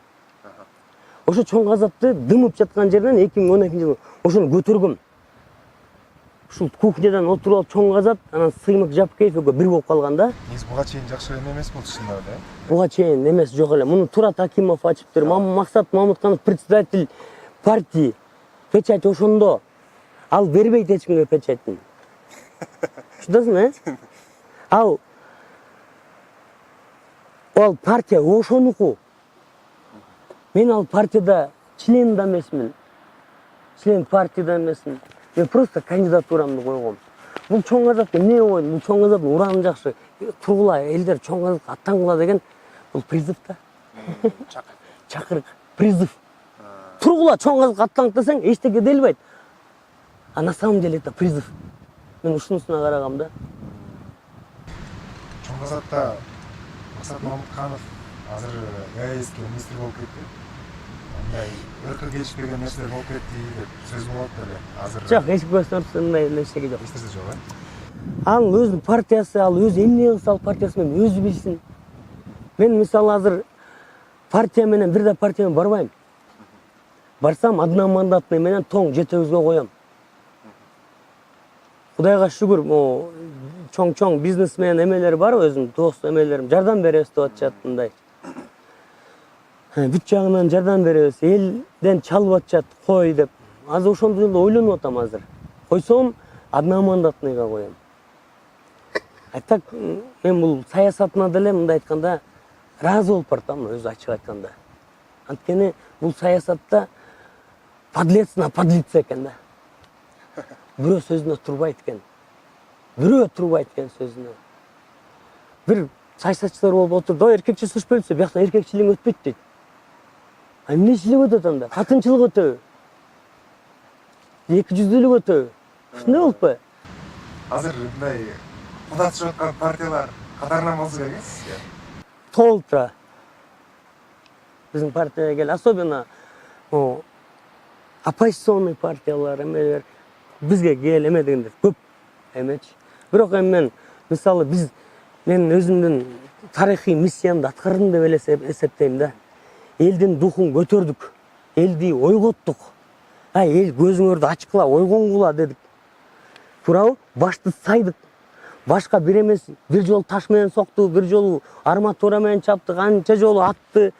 Ошо чоң казатты дымып жаткан жерден 2012-жылы ошону көтөргөм. Ушул кухнядан отуруп алып чоң казат, анан Сыймык Жапкеев экөө бир болуп калган да. Негизи буга чейин жакшы эме эмес болчу чындап эле. Буга чейин эмес жок эле. Муну Турат Акимов ачыптыр. Максат Мамутканов председатель партии. Печать ошондо. Ал бербейт эч кимге печаттын. Чудасың, Ал партия ошонуку. Мен ал партияда член да эмесмин. Член партияда эмесмин. Мен просто кандидатурамды койгом. Бул чоң азапты эмне койдум? Бул чоң азап уранын жакшы. Тургула элдер чоң азапка аттангыла деген бул призыв да. Чакырык, призыв. Тургула чоң азапка аттанып десең эчтеке делбейт. А на самом деле это призыв. Мен ушунусуна карагам да. Чоң азапта Максат Мамытканов азыр ГАЭСке министр болуп кетти. Мындай ыркы келишпеген нерселер болуп кетти деп сөз болот эле. Азыр Жок, эч көзсөндүрмөй эле эчтеке жок. эч нерсе жок, Ал өзүнүн партиясы, ал өзү эмне кылса ал партиясы менен өзү билсин. Мен мисалы азыр партия менен бир да партия менен барбайм. Барсам одномандатный менен тоң жетегизге коем. Кудайга шүгүр, могу чоң бизнесмен эмелер бар, өзүм дос эмелерим жардам беребиз деп атышат мындай. Бүт жагынан жардам беребиз, элден чалып атышат, кой деп. Азыр ошондой эле ойлонуп атам азыр. Койсом одномандатныйга коем. Так мен бул саясатына деле мындай айтканда ыраазы болуп баратам, өзү ачык айтканда. Анткени бул саясатта подлец на подлица экен да. Бирөө сөзүнө турбайт экен. Бирөө турбайт экен сөзүнө. Бир саясатчылар болуп отурду, эркекчи сүрүш бөлсө, бияктан эркекчилиң өтпөйт дейт. А эмнечилик өтөт анда? Катынчылык өтөбү? Эки жүздүүлүк өтөбү? Ушундай болуппу? Азыр мындай кудатышып аткан партиялар катарынан болсо керек э сизге? Толуп тура. Биздин партияга кел, особенно оппозиционный партиялар, эмелер бизге кел эме дегендер көп эмечи. Бирок эми мен мисалы мен өзүмдүн тарыхый миссиямды аткардым деп эле эсептейм да. Элдин духун көтөрдүк, элди ойготтук. Эл көзүңөрдү ачкыла, ойгонгула дедик. Туурабы? Башты сайдык. Башка бир эмес, бир жолу таш менен сокту, бир жолу арматура менен чаптык, анча жолу атты,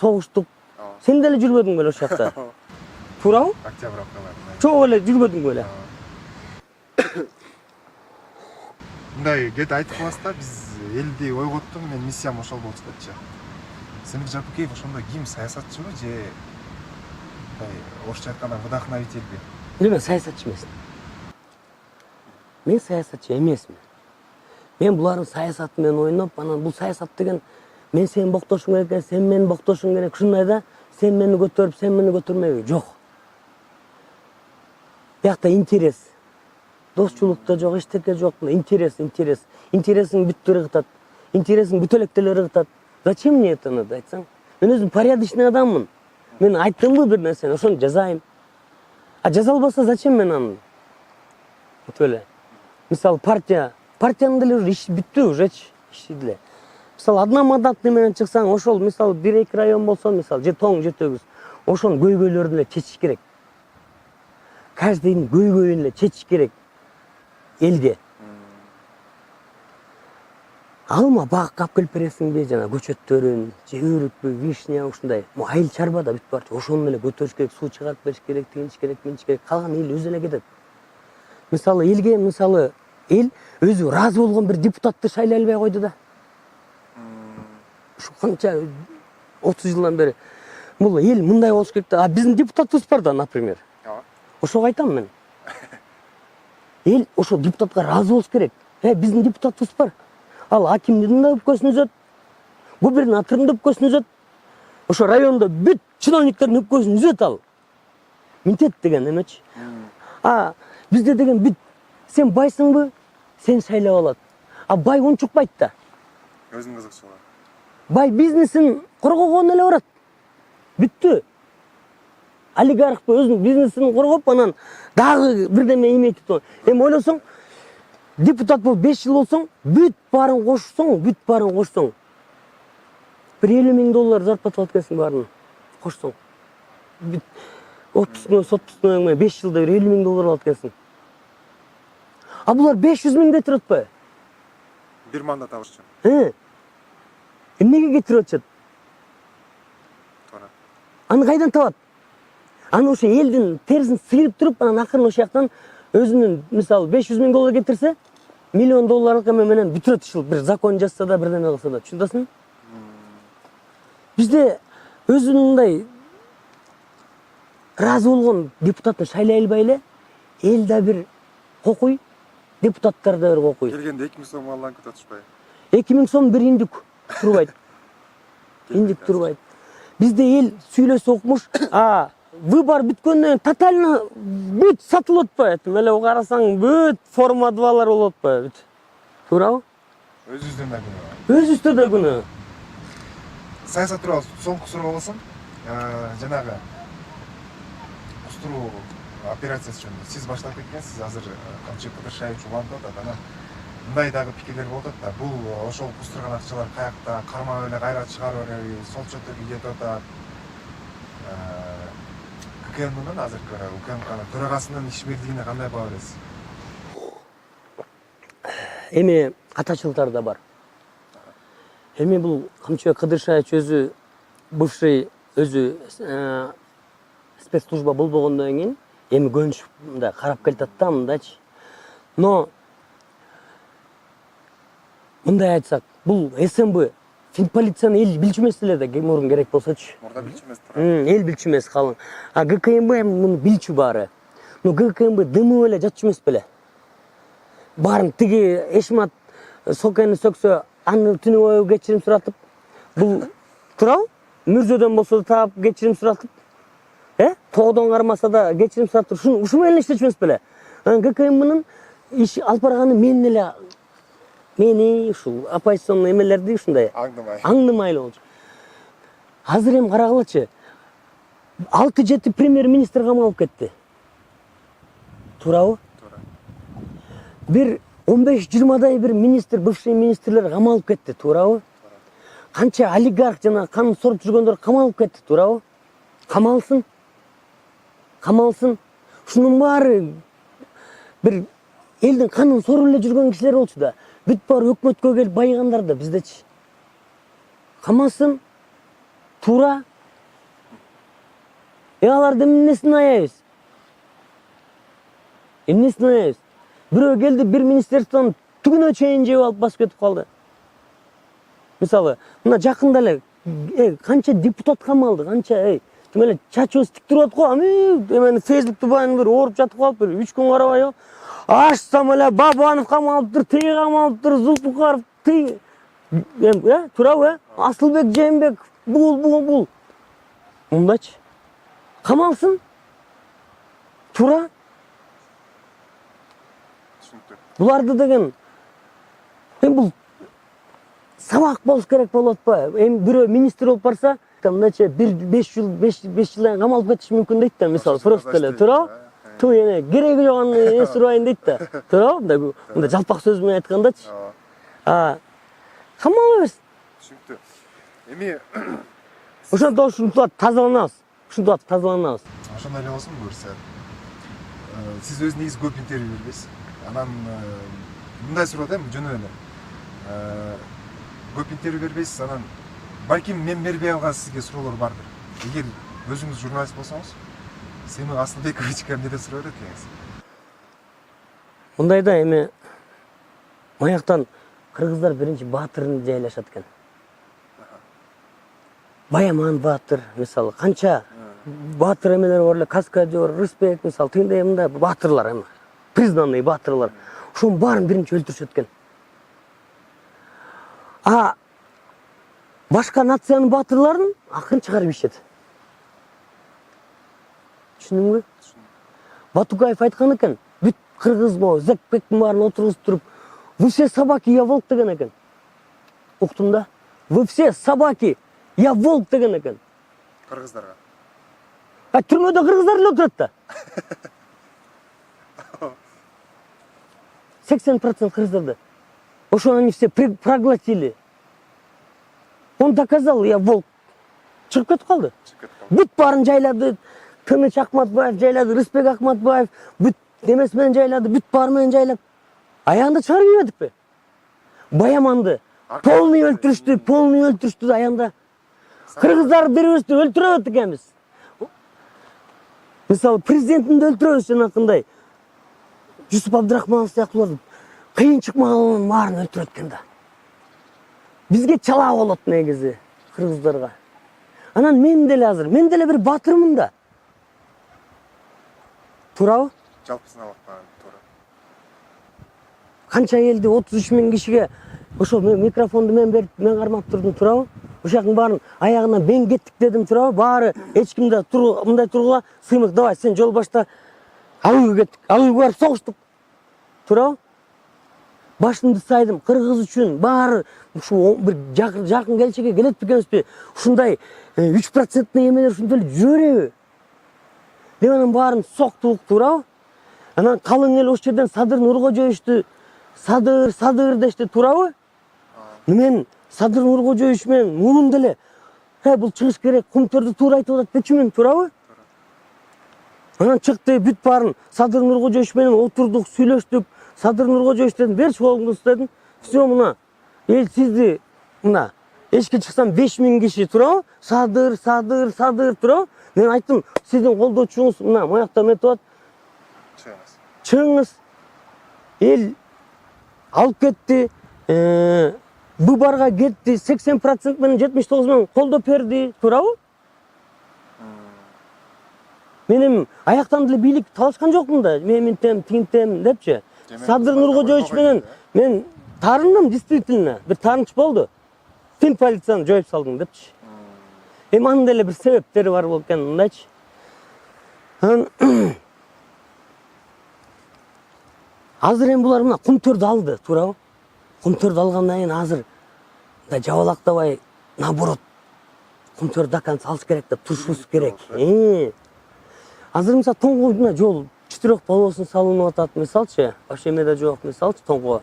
согуштук. Сен деле жүрбөдүң беле ошол жакта? Туурабы? Октябровкалар. Чогуу эле жүрбөдүң беле? Мындай кет айтып каласызда, биз элди ойготтук, менин миссиям ошол болчу депчи. Семик Жапыкеев ошондо ким, саясатчыбы же мындай орусча айтканда вдохновительби? Мен саясатчы эмесмин. Мен саясатчы эмесмин. Мен булардын саясаты менен ойноп, анан бул саясат деген мен сени боктошуң керек экен, сен мени боктошуң керек, ушундай да, сен мени көтөрүп, сен мени көтөрмөйбү, жок. Биякта интерес. Достчулук да жок, эчтеке жок, интерес. Интересиң бүттү ыргытат. Интересиң бүт электе ыргытат. Зачем мне это надо, айтсаң? Мен өзүм порядочный адаммын. Мен айттымбы бир нерсени, ошону жазайм. А жаза албаса зачем мен аны? Вот эле. Мисалы партиянын деле уже иши бүттү, уже иши деле. Мисалы одномандатный менен чыксаң, ошол мисалы 1-2 район болсо, мисалы же тоң жетөгүз, ошонун көйгөйлөрүн эле чечиш керек. Каждыйдын көйгөйүн эле чечиш керек элге. Алма багып кап келип бересиңби, жана көчөттөрүн, же өрүкпү, вишня ушундай. Айыл чарбада бүт барча ошону эле көтөрүш керек, суу чыгарып бериш керек, тигиниш керек, миниш керек. Калган эл өзү эле кетет. Мисалы элге эл өзү ыраазы болгон бир депутатты шайлай албай койду да. Ушу канча 30 жылдан бери бул эл мындай болуш керек да. А биздин депутатыбыз бар да, например. Ошого айтам мен. Эл ошол депутатка ыраазы болуш керек. Биздин депутатыбыз бар. Ал акимдин да өпкөсүн үзөт, губернатордун да өпкөсүн үзөт. Ошо райондо бүт чиновниктердин өпкөсүн үзөт ал. Мынтет деген эмечи. А бизде деген бүт сен байсыңбы, сен шайлап алат. А бай унчукпайт да. Өзүнүн кызыкчылыгы. Бай бизнесин коргогон эле барат. Бүттү. Олигарх өзүнүн бизнесин коргоп, анан дагы бирдеме эметип. Эми ойлосоң, депутат болуп 5 жыл болсоң, бүт баарын кошсоң, бир $50,000 зарплата алат экенсиң баарын кошсоң. 30 мың, 30 мың, 5 жылда $50,000 алат экенсиң. А булар 500,000 кетирип атпайбы? Бир мандат алыш үчүн. Эмнеге кетирип атышат? Туура. Аны кайдан табат? Аны ошо элдин терисин сыйрып туруп, анан акырын ошол жактан өзүнүн мисалы $500,000 кетирсе, $1,000,000 эме менен бүтүрөт ушул бир закон жазса да, бирдеме кылса да, түшүнөсүңбү? Бизде өзүнүн мындай ыраазы болгон депутатты шайлай албай эле, эл да бир кокуй, депутаттар да бир кокуй. Келгенде 2000 сом алган күтүп атышпайбы? 2000 сом бир индик турбайт. Индик турбайт. Бизде эл сүйлөсө окмуш, выбор бүткөндөн тотально бүт сатылып атпайбы? Эле карасаң бүт форма 2лар болуп атпайбы? Туурабы? Өзүбүздөн да күнөө бар. Өзүбүздө да күнөө. Саясат тууралуу соңку суроо болсун. Жанагы кустуруу операциясы жөнүндө сиз баштап кеткенсиз, азыр Камчы Кыдыршаевич улантып атат. Анан мындай дагы пикирлер болуп атат да, бул ошол кустурган акчалар каякта, кармап эле кайра чыгарып элеби, сол чөптөргө кетип атат. УКМКнын азыркы УКМКнын төрагасынын ишмердигине кандай баа бересиз? Эми катачылыктар да бар. Эми бул Камчыбек Кыдыршаевич өзү бывший спецслужба болбогондон кийин эми көбүнчө мындай карап келатат да мындайчы. Но мындай айтсак, бул СМБ финполицияны эл билчү эмес эле да мурун керек болсочу. Мурда билчү эмес. Эл билчү эмес калың. ГКМБ муну билчү баары. Но ГКМБ дымып эле жатчу эмес беле. Баарын тиги Эшмат Сокени сөксө, аны түнү бою кечирим суратып, бул туурабы? Мүрзөдөн болсо да таап кечирим суратып, тоодон кармаса да кечирим суратып, ушу менен иштечү эмес беле. ГКМБнын иш алып барганы менен эле мени ушул оппозиционный эмелерди ушундай аңдымай эле болчу. Азыр эми карагылачы. 6-7 премьер-министр камалып кетти. Туурабы? Туура. Бир 15-20дай бир министр, бывший министрлер камалып кетти, туурабы? Канча олигарх жана канын соруп жүргөндөр камалып кетти, туурабы? Камалсын. Камалсын. Ушунун баары бир элдин канын соруп эле жүргөн кишилер болчу да. Бүт баары өкмөткө келип байыгандар да биздечи. Камалсын. Туура. Аларды эмнесин аябыз? Эмнесин аябыз? Бирөө келди, бир министерствонун түгүнө чейин жеп алып басып кетип калды. Мисалы, мына жакында эле канча депутат камалды, канча тим эле чачыбыз тик туруп атат го, эмени Фейсбукта баягы бир ооруп жатып калып, 3 күн карабай ачсам эле Бабанов камалыптыр, тиги камалыптыр, Зулпукаров, тиги туурабы? Асылбек Жээнбек, бул. Мындачы. Камалсын. Туура. Буларды деген бул сабак болуш керек болуп атпайбы? Эми бирөө министр болуп барса, мындайча 5 жылдан камалып кетиш мүмкүн дейт да, мисалы, просто эле, туурабы? Эне кереги жок аны сурайын дейт да. Туурабы? Мындай жалпак сөз менен айткандачы. Камалабыз. Түшүнүктүү. Эми ошондо тазаланабыз. Ошондой эле болсун буюрса. Сиз өзүңүз көп интервью бербейсиз. Анан мындай суроо да, жөн эле. Көп интервью бербейсиз, анан балким мен бербей алган сизге суроолор бардыр. Эгер өзүңүз журналист болсоңуз, Сеймик Асылбековичке эмнеден суроо берет экенсиз? Мындай да, эми маяктан кыргыздар биринчи баатырын жайлашат экен. Баяман баатыр, мисалы, канча баатыр эмелер бар эле, каскадер, Рыспек, мисалы, тигиндей мындай баатырлар эми. Признанный баатырлар. Ошонун баарын биринчи өлтүрүшөт экен. Башка нациянын баатырларын акырын чыгарып ишет. Түшүндүңбү? Батукаев айткан экен, бүт кыргыз Зекпектин баарын отургузуп туруп, вы все собаки, я волк деген экен. Уктум да? Вы все собаки, я волк деген экен. Кыргыздарга. Түрмөдө кыргыздар эле отурат да. 80% кыргыздарды. Ошо они все проглотили. Он доказал, я волк. Чыгып кетип калды. Бүт баарын жайлады. Тыныч Акматбаев жайлады, Рыспек Акматбаев бүт демес менен жайлады, бүт баары менен жайлап. Аягында чыгарып ийбедикпи? Баяманды полный өлтүрүштү да аягында. Кыргыздар бирибизди өлтүрөбөт экенбиз. Мисалы, президентинди өлтүрөбүз жанакындай. Жусуп Абдрахманов сыяктууларды кыйынчык маалынын баарын өлтүрөт экен да. Бизге чала болот негизи кыргыздарга. Анан мен деле бир баатырмын да. Туурабы? жалпы сыналып туура. Канча элди 33 миң кишиге ошол микрофонду мен берип, мен кармап турдум, туурабы? Ошоктун баарын аягынан мен кеттик дедим, туурабы? Баары эч ким да мындай тургула, Сыймык, давай сен жол башта, алыгы кеттик, алыгы барып согуштук. Туурабы? Башымды сайдым, кыргыз үчүн баары ушу бир жакын келечекке келет бекенбизби? Ушундай 3% эмелер ушунтип эле жүрө береби? Деп анан баарын соктук, туурабы? Анан калың эл ошол жерден Садыр Нуркожоевичти Садыр дешти, туурабы? Мен Садыр Нуркожоевич менен мурун деле бул чыгыш керек, Кумтөрдү туура айтып атат дечүмүн, туурабы? Анан чыкты, бүт баарын Садыр Нуркожоевич менен отурдук, сүйлөштүк. Садыр Нуркожоевич дедим, берчи колуңду дедим. Всё, мына эл сизди мына эшикке чыксам 5000 киши, туурабы? Садыр, туурабы? Мен айттым, сиздин колдоочуңуз мына моякта эметип атат. Чыгыңыз. Эл алып кетти. Бубарга кетти, 80% менен 79 менен колдоп берди, туурабы? Менин аяктан деле бийлик талашкан жокмун да, мен минтем, тигинтем депчи. Садыр Нуркожоевич менен мен таарындым, действительно, бир таарынч болду. Тин полицияны жоюп салдым депчи. Эми анын деле бир себептери бар болуп экен, мындайчы. Азыр эми булар мына Кумтөрдү алды, туурабы? Кумтөрдү алгандан кийин азыр жабалактабай, наоборот, Кумтөрдү до конца алыш керек деп турушубуз керек. Азыр мисалы Тоңгойдуна жол 4 полосын салынып атат, мисалчы, вообще эмеде жок, мисалчы Тоңго.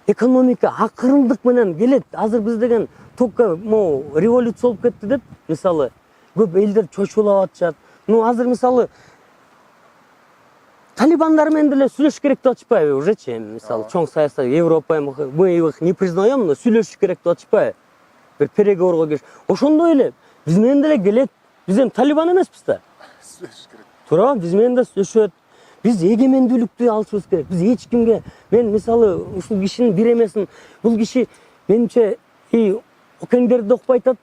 Экономика акырындык менен келет. Азыр биз деген только революция болуп кетти деп, мисалы, көп элдер чочулап атышат. Азыр мисалы талибандар менен деле сүйлөшүш керек деп атышпайбы ужечи, мисалы, чоң саясат, Европа, мы их не признаем, но сүйлөшүш керек деп атышпайбы? Бир переговорго кириш. Ошондой эле биз менен деле келет. Биз эми талибан эмеспиз да. Сүйлөшүш керек. Туурабы, биз менен да сүйлөшөт. Биз эгемендүүлүктү алышыбыз керек. Биз эч кимге, мен мисалы ушул кишинин бир эмесин, бул киши менимче океңдерди укпай атат,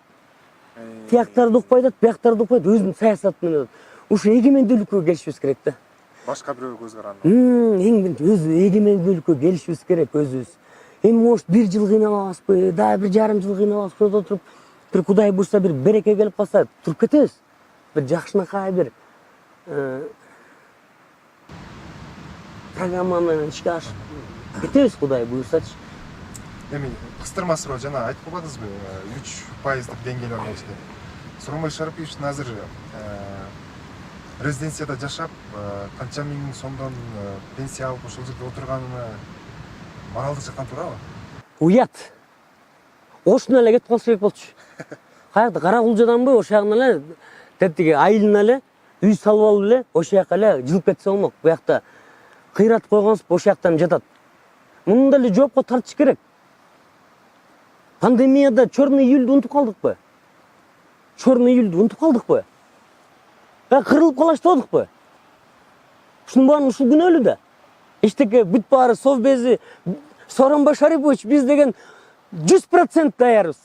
тияктарды укпай атат, бияктарды укпай атат, өзүнүн саясатын менен. Ушу эгемендүүлүккө келишибиз керек да. Башка бирөөгө көз каранды. Эң биринчи өзү эгемендүүлүккө келишибиз керек өзүбүз. Эми может 1 жыл кыйналабызбы, да 1,5 жыл кыйналабыз, отуруп, бир Кудай буйрса бир береке келип калса, туруп кетебиз. Бир жакшынакай бир программа менен ишке ашып кетебиз, Кудай буйрсачы. Эми кыстырма суроо, жана айтып койбадыңызбы, 3% деңгээл бар болчу деп. Сооронбай Шаропиевич азыр резиденцияда жашап, канча миң сомдон пенсия алып ошол жерде отурганына моралдык жактан туурабы? Уят. Ошондо эле кетип калыш керек болчу. Каякта Каракулжаданбы, ошол жагына эле тетиги айылына эле үй салып алып эле ошол жака эле жылып кетсе болмок. Буякта кыйратып койгонсуп, ошол жактан жатат. Муну деле жоопко тартыш керек. Пандемияда Черный июльдү унутуп калдыкпы? Черный июльдү унутуп калдыкпы? Кырылып калаш дедикпи? Ушунун баарын ушул күнү өлү да. Эчтеке бүт баары совбези, Сооронбай Шарипович биз деген 100% даярбыз.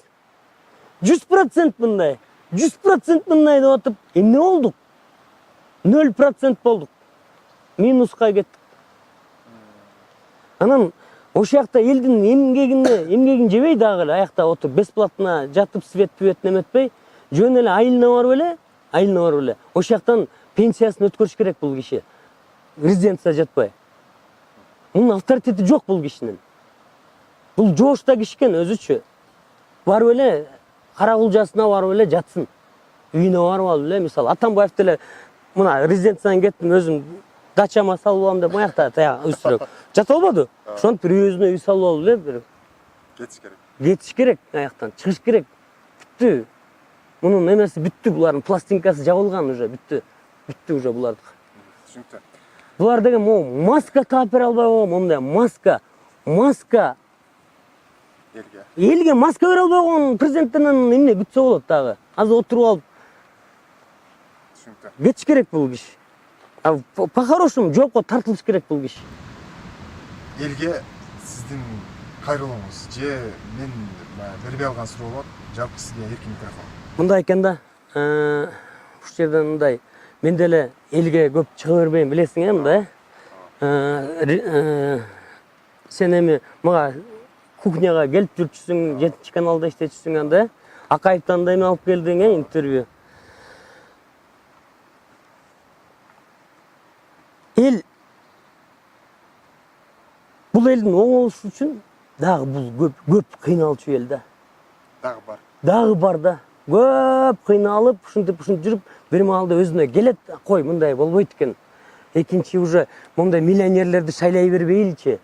100% мындай. 100% мындай деп атып, эмне болдук? 0% болдук. Минуска кеттик. Анан ошол жакта элдин эмгегин жебей дагы эле аякта отуруп бесплатно жатып свет-пүет неметпей, жөн эле айылына барып эле, ошол жактан пенсиясын өткөрүш керек бул киши. Резиденция жатпай. Мунун авторитети жок бул кишинин. Бул жоошта киши экен өзүчү. Барып эле Каракулжасына барып эле жатсын. Үйүнө барып алып эле, мисалы Атамбаев деле мына резиденциядан кеттим, өзүм дачама салып алам деп аякта таяк үстүрөк жата албады. Ошентип бир өзүнө үй салып алып эле бир кетиш керек аяктан, чыгыш керек. Бүттү. Мунун эмеси бүттү, булардын пластинкасы жабылган уже, бүттү. Бүттү уже булардык. Түшүнүктүү. Булар деген маска таап бере албай койгон, мондай маска. Элге маска бере албай койгон президенттерден эмне күтсө болот дагы. Азыр отуруп алып. Түшүнүктүү. Кетиш керек бул киши. По-хорошему жоопко тартылыш керек бул киши. Элге сиздин кайрылууңуз же мен бербей алган суроо болот, жалпы сизге эркин микрофон. Мындай экен да, ушул жерден мындай мен деле элге көп чыга бербейм, билесиң да. Сен эми мага кухняга келип жүрчүсүң, 7-каналда иштечүсүң анда. Акаевден да эме алып келдиң, интервью. Эл бул элдин оңолушу үчүн дагы бул көп кыйналчу эл да. Дагы бар да. Көп кыйналып, ушинтип жүрүп, бир маалда өзүнө келет, кой, мындай болбойт экен. Экинчи уже мондай миллионерлерди шайлай бербейличи.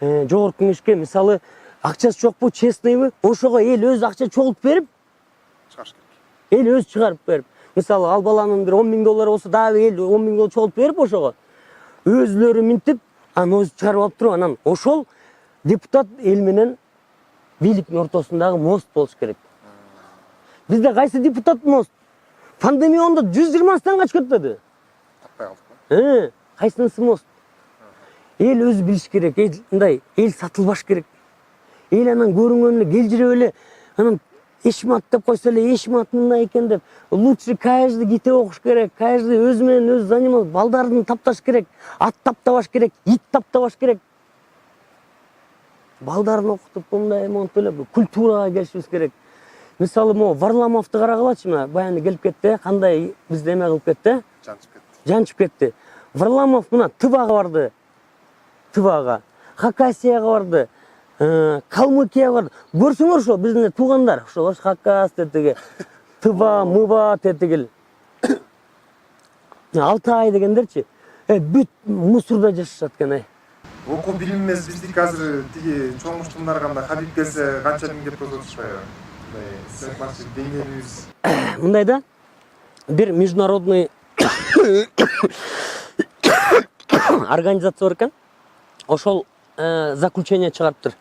Жогорку кеңешке мисалы акчасы жокпу, честныйбы, ошого эл өзү акча чогултуп берип, чыгарыш керек. Эл өзү чыгарып берип. Мисалы ал баланын бир 10 000 доллары болсо, дагы эл 10 000 доллар чогултуп берип ошого. Өзүлөрү минтип, анан өзү чыгарып алып туруп, анан ошол депутат эл менен бийликтин ортосундагы мост болуш керек. Бизде кайсы депутат мост? Пандемионда 120 качып кетпеди. Таппай калдык. Кайсынысы мост? Эл өзү билиш керек, эл сатылбаш керек. Эл анан көрүнгөн эле келжирип эле, анан эшмат деп койсо эле эшмат мындай экен деп, лучше каждый ките окуш керек, каждый өзү менен өзү заниматься, балдарын тапташ керек, ат таптабаш керек, ит таптабаш керек. Балдарын окутуп мындай монтип эле культурага келишибиз керек. Мисалы могу Варламовду карагылачы, мына баягы келип кетти, кандай бизде эме кылып кетти? Жанчып кетти. Варламов мына Тывага барды. Тывага, Хакасияга барды. Калмыкияга барды. Көрсөңөр ошо биздин туугандар, ошо Хакас тетиги, Тыва, Мыва тетигил. Алтай дегендерчи, бүт мусорда жашашат экен. Окуу билим эмес биздики азыр тиги чоң муштумдарга мына Хабиб келсе канча миң деп көрсөтүп атышпайбы? Мындай деңгээлибиз. Мындай да, бир международный организация бар экен. Ошол заключение чыгарыптыр.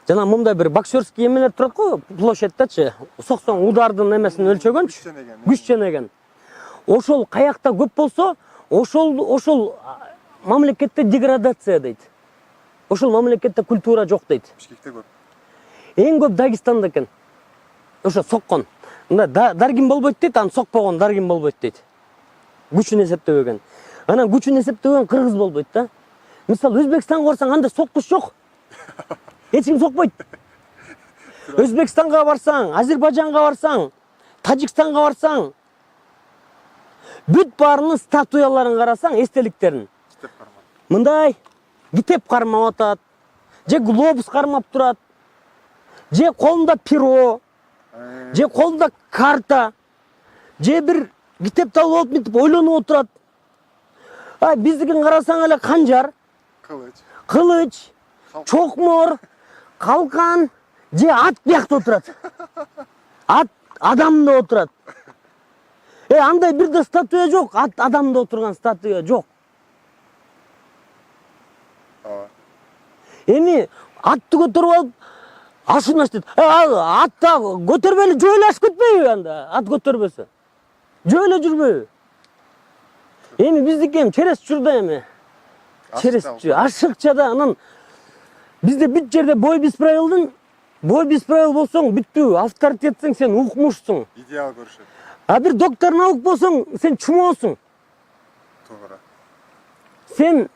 Жана мындай бир боксерский эмелер турат го, площадьтачы. Соксоң удардын эмесин өлчөгөнчү. Күч ченеген. Ошол каякта көп болсо, ошол мамлекетте деградация дейт. Ошол мамлекетте культура жок дейт. Бишкекте көп. Эң көп Дагестанда экен. Ошо соккон. Мында даргин болбойт дейт, аны сокпогон даргин болбойт дейт. Күчүн эсептебеген. Анан күчүн эсептебеген кыргыз болбойт да. Мисалы Өзбекстанга барсаң, анда соккуш жок. Эч ким сокпойт. Өзбекстанга барсаң, Азербайжанга барсаң, Тажикстанга барсаң, бүт баарынын статуяларын карасаң, эстеликтерин. Мындай китеп кармап атат, же глобус кармап турат, же колунда перо, же колунда карта, же бир китепти алып алып мынтип ойлонуп отурат. Биздикин карасаң эле канжар, кылыч, чокмор, калкан, же ат биякта отурат. Ат адамда отурат. Андай бирде статуя жок, ат адамда отурган статуя жок. Эми атты көтөрүп алып, ашынаш дейт. Атта көтөрбөйлү жөө эле ашып кетпейби анда? Ат көтөрбөсө. Жөө эле жүрбөйбү? Эми биздики эми через чурда эми. Через ашыкча да, анан бизде бүт жерде бой без правил болсоң бүттү, авторитетсиң, сен укмушсуң. Идеал көрүшөт. Бир доктор наук болсоң, сен чумоосуң. Туура. Сен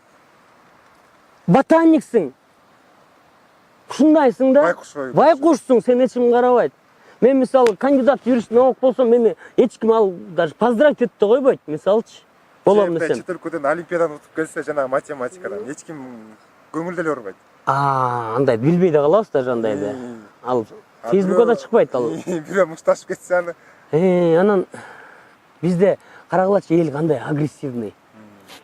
ботаниксиң. Ушундайсың да. Байкушсуң, сен эч ким карабайт. Мен мисалы кандидат юрист наук болсом, мени эч ким ал даже поздравить этип да койбойт, мисалчы. Болом десем. Чет өлкөдөн олимпиадан утуп келсе, жана математикадан эч ким көңүл деле урбайт. Андай билбей да калабыз даже андайды. Ал Фейсбукка да чыкпайт ал. Бирөө мушташып кетсе аны. Анан бизде карагылачы, эл кандай агрессивный.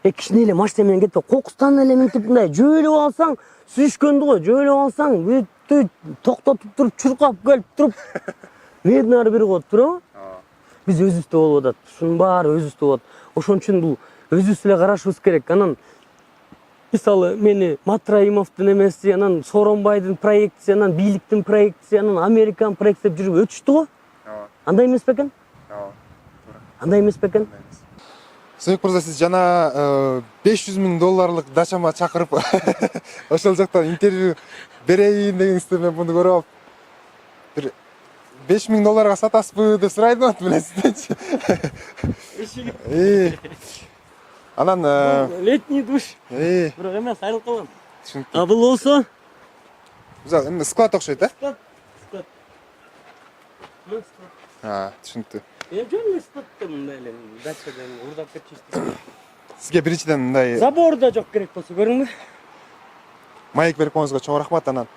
Кичине эле машина менен кетип, кокустан эле мынтип мындай жөөлөп алсаң, сүйүшкөндү го, жөөлөп алсаң, бүттү токтотуп туруп, чуркап келип туруп, медин ары бери коюп туруп. Биз өзүбүздө болуп атат. Ушунун баары өзүбүздө болот. Ошон үчүн бул өзүбүз эле карашыбыз керек. Анан мисалы мени Матраимовдун эмеси, анан Сооронбайдын проектиси, анан бийликтин проектиси, анан Американын проекти деп жүрүп өтүштү го. Андай эмес бекен? Андай эмес бекен? Сыйык мырза, сиз жана 500 000 долларлык дачама чакырып ошол жактан интервью берейин дегенсизде, мен муну көрүп алып бир $5000 сатасызбы деп сурайт болот билесиздерчи. Анан летний душ. Бирок эмес айрылып калган. түшүнүктүү. А бул болсо Эми склад окшойт, э? склад. Түшүнүктүү. Жөн склад мындай эле дачадан урдап кетишти. Сизге биринчиден мындай Заборда жок керек болсо көрүңбү. маек берип коюңузга чоң рахмат. Анан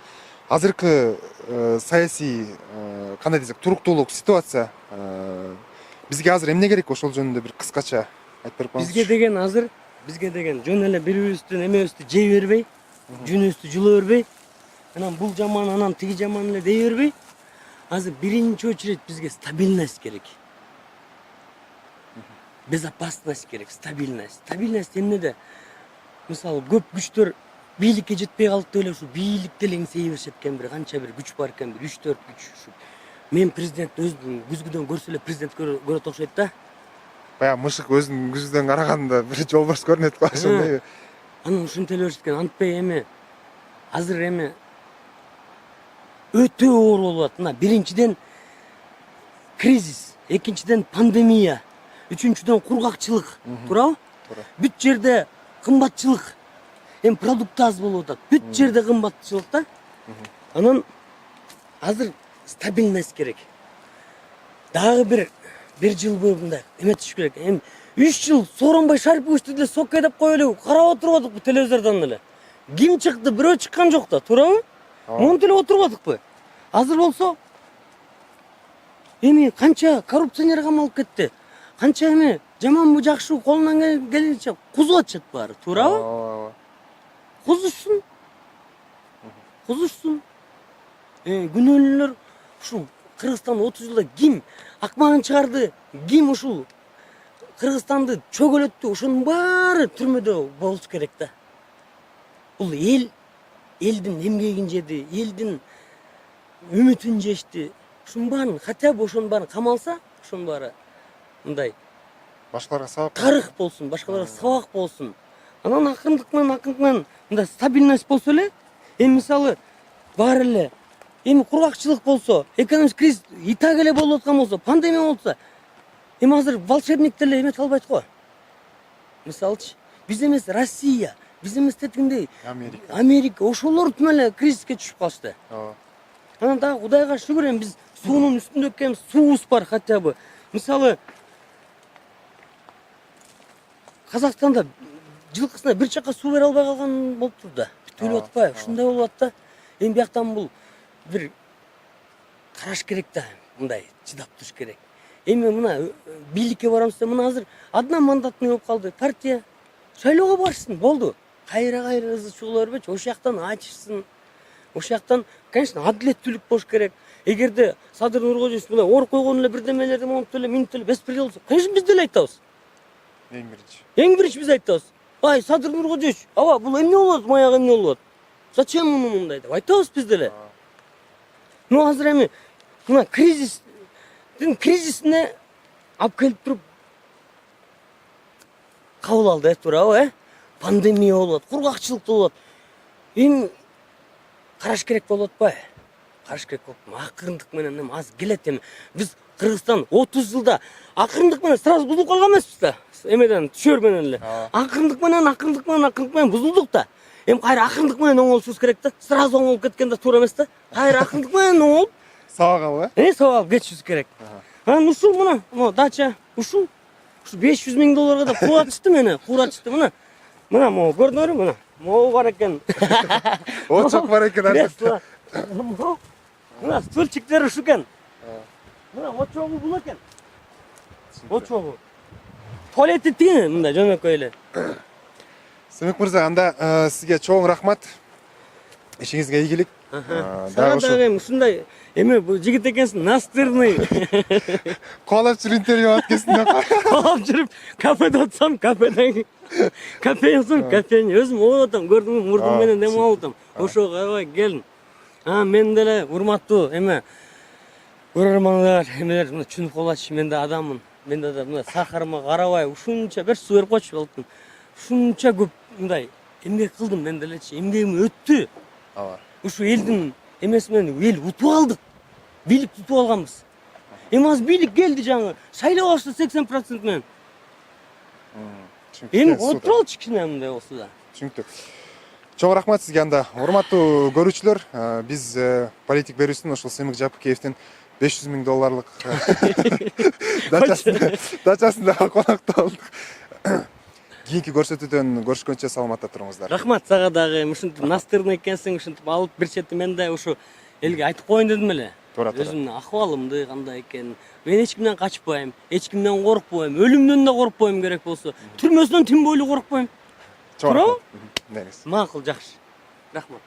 азыркы саясий кандай десек, туруктуулук ситуация бизге азыр эмне керек, ошол жөнүндө бир кыскача айтып берип коюңуз. Бизге деген жөн эле бирибиздин эмебизди жей бербей, жүнүбүздү жула бербей, анан бул жаман, анан тиги жаман эле дей бербей, азыр биринчи очередь бизге стабильность керек. Безопасность керек, стабильность. Стабильность эмнеде? Мисалы, көп күчтөр бийликке жетпей калып деп эле ушу бийликте эле эңсейе беришет экен, бир канча бир күч бар экен, бир 3-4 күч. Мен президент өзүн күзгүдөн көрсө эле президент көрөт окшойт да. Баягы мышык өзүнүн күзгүдөн караганда бир жолборс көрүнөт го ошондой. Анан ушинте эле беришет экен. Антпей эми азыр эми өтө оор болуп атат. Мына биринчиден кризис, экинчиден пандемия, үчүнчүдөн кургакчылык, туурабы? Туура. Бүт жерде кымбатчылык. Эми продукт аз болуп атат. Бүт жерде кымбатчылык да. Анан азыр стабильность керек. Дагы бир жыл мындай эметиш керек. Эми 3 жыл Сооронбай Шариповичти деле сокка деп коюп эле карап отуруп атыкпы телевизордон эле. Ким чыкты? Бирөө чыккан жок да, туурабы? Монтип эле отуруп атыкпы? Азыр болсо эми канча коррупционер камалып кетти. Канча эми жаманбы жакшыбы колунан келгенче кузуп атышат баары, туурабы? Кузушсун. Күнөөлүүлөр ушул Кыргызстанда 30 жылда ким акмагын чыгарды, ким ушул Кыргызстанды чөгөлөттү, ошонун баары түрмөдө болуш керек да. Бул элдин эмгегин жеди, элдин үмүтүн жешти. Ушунун баарын, хотя бы ошонун баарын камалса, ошонун баары мындай Башкаларга сабак. тарых болсун, башкаларга сабак болсун. Анан акырындык менен мындай стабильность болсо эле, эми мисалы баары эле эми кургакчылык болсо, экономик кризис и так эле болуп аткан болсо, пандемия болсо, эми азыр волшебник деле эмете албайт го. Мисалычы, биз эмес Россия, биз эмес тетигиндей Америка, ошолор түм эле кризиске түшүп калышты. Анан дагы Кудайга шүгүр, эми биз суунун үстүндө экенбиз, суубуз бар хотя бы. Мисалы Казакстанда жылкысына бир чакка суу бере албай калган болуптур да. Бүт өлүп атпайбы? Ушундай болуп атат да. Эми бияктан бул бир караш керек да, мындай чыдап туруш керек. Эми мына бийликке барамыз деп, мына азыр одномандатный болуп калды. Партия шайлоого барышсын, болду. Кайра ызы чугула бербечи, ошол жактан ачышсын. Ошол жактан, конечно, адилеттүүлүк болуш керек. Эгерде Садыр Нуркожоевич мына оор койгон эле бирдемелерди монтип эле минтип эле беспредел болсо, конечно, биз деле айтабыз. Эң биринчи биз айтабыз. Ай, Садыр Нуркожоевич, аба, бул эмне болуп атат, маяк эмне болуп атат? Зачем муну мындай деп айтабыз биз деле. Ну азыр эми мына кризисине алып келип туруп кабыл алды, туурабы, Пандемия болуп атат, кургакчылык болуп атат. Эми караш керек болуп атпайбы? Караш керек болуп. Акырындык менен эми аз келет эми. Биз Кыргызстан 30 жылда акырындык менен сразу бузулуп калган эмеспиз да. Эмеден түшөр менен эле. Акырындык менен бузулдук да. Эми кайра акырындык менен оңолушубуз керек да. Сразу оңолуп кеткен да туура эмес да. Кайра акырындык менен оңолуп, сабак алып, сабак алып кетишибиз керек. Анан ушул мына дача, ушул $500,000 да куратышты мени, мына. Мына могу көрдүңөрбү, мына. Могу бар экен. Очок бар экен артта. Мына стульчиктер ушу экен. Мына очогу бул экен. Очогу. Туалети тиги мындай жөнөкөй эле. Семек мырза, анда сизге чоң рахмат. Ишиңизге ийгилик. Дагы эми ушундай эми бул жигит экенсиң, настырный. Каалап жүрүп интервью алып келсин деп. Каалап жүрүп кафеде отсам, кафеден кофени өзүм оп атам, көрдүңбү, мурдум менен дем алып атам. Ошого аябай келдим. Мен деле урматтуу эме көрөрмандар, эмелер түшүнүп калачы, мен да адаммын. Мен да мына сахарыма карабай ушунча бер суу берип койчу балким. Ушунча көп мындай эмгек кылдым мен делечи, эмгегим өттү. Ушу элдин эмеси менен эл утуп алдык. бийлик тутуп алганбыз. Эми азыр бийлик келди жаңы. Шайлап алышты 80% менен. Эми отуруп алчу кичине мындай болсо да. Түшүнүктүү. Чоң рахмат сизге анда. Урматтуу көрүүчүлөр, биз политик берүүсүн ошол Сыймык Жапыкеевдин $500,000 дачасында конокто болдук. Кийинки көрсөтүүдөн көрүшкөнчө саламатта туруңуздар. Рахмат сага дагы. Ушинтип настырный экенсиң, ушинтип алып бир чети мен да ушу элге айтып коеюн дедим эле. Туура. Өзүмдүн ахыбалымды кандай экенин. Мен эч кимден качпайм, эч кимден коркпойм, өлүмдөн да коркпойм керек болсо. Түрмөсүнөн тим бойлуу коркпойм. Чоң рахмат. Макул, жакшы. Рахмат.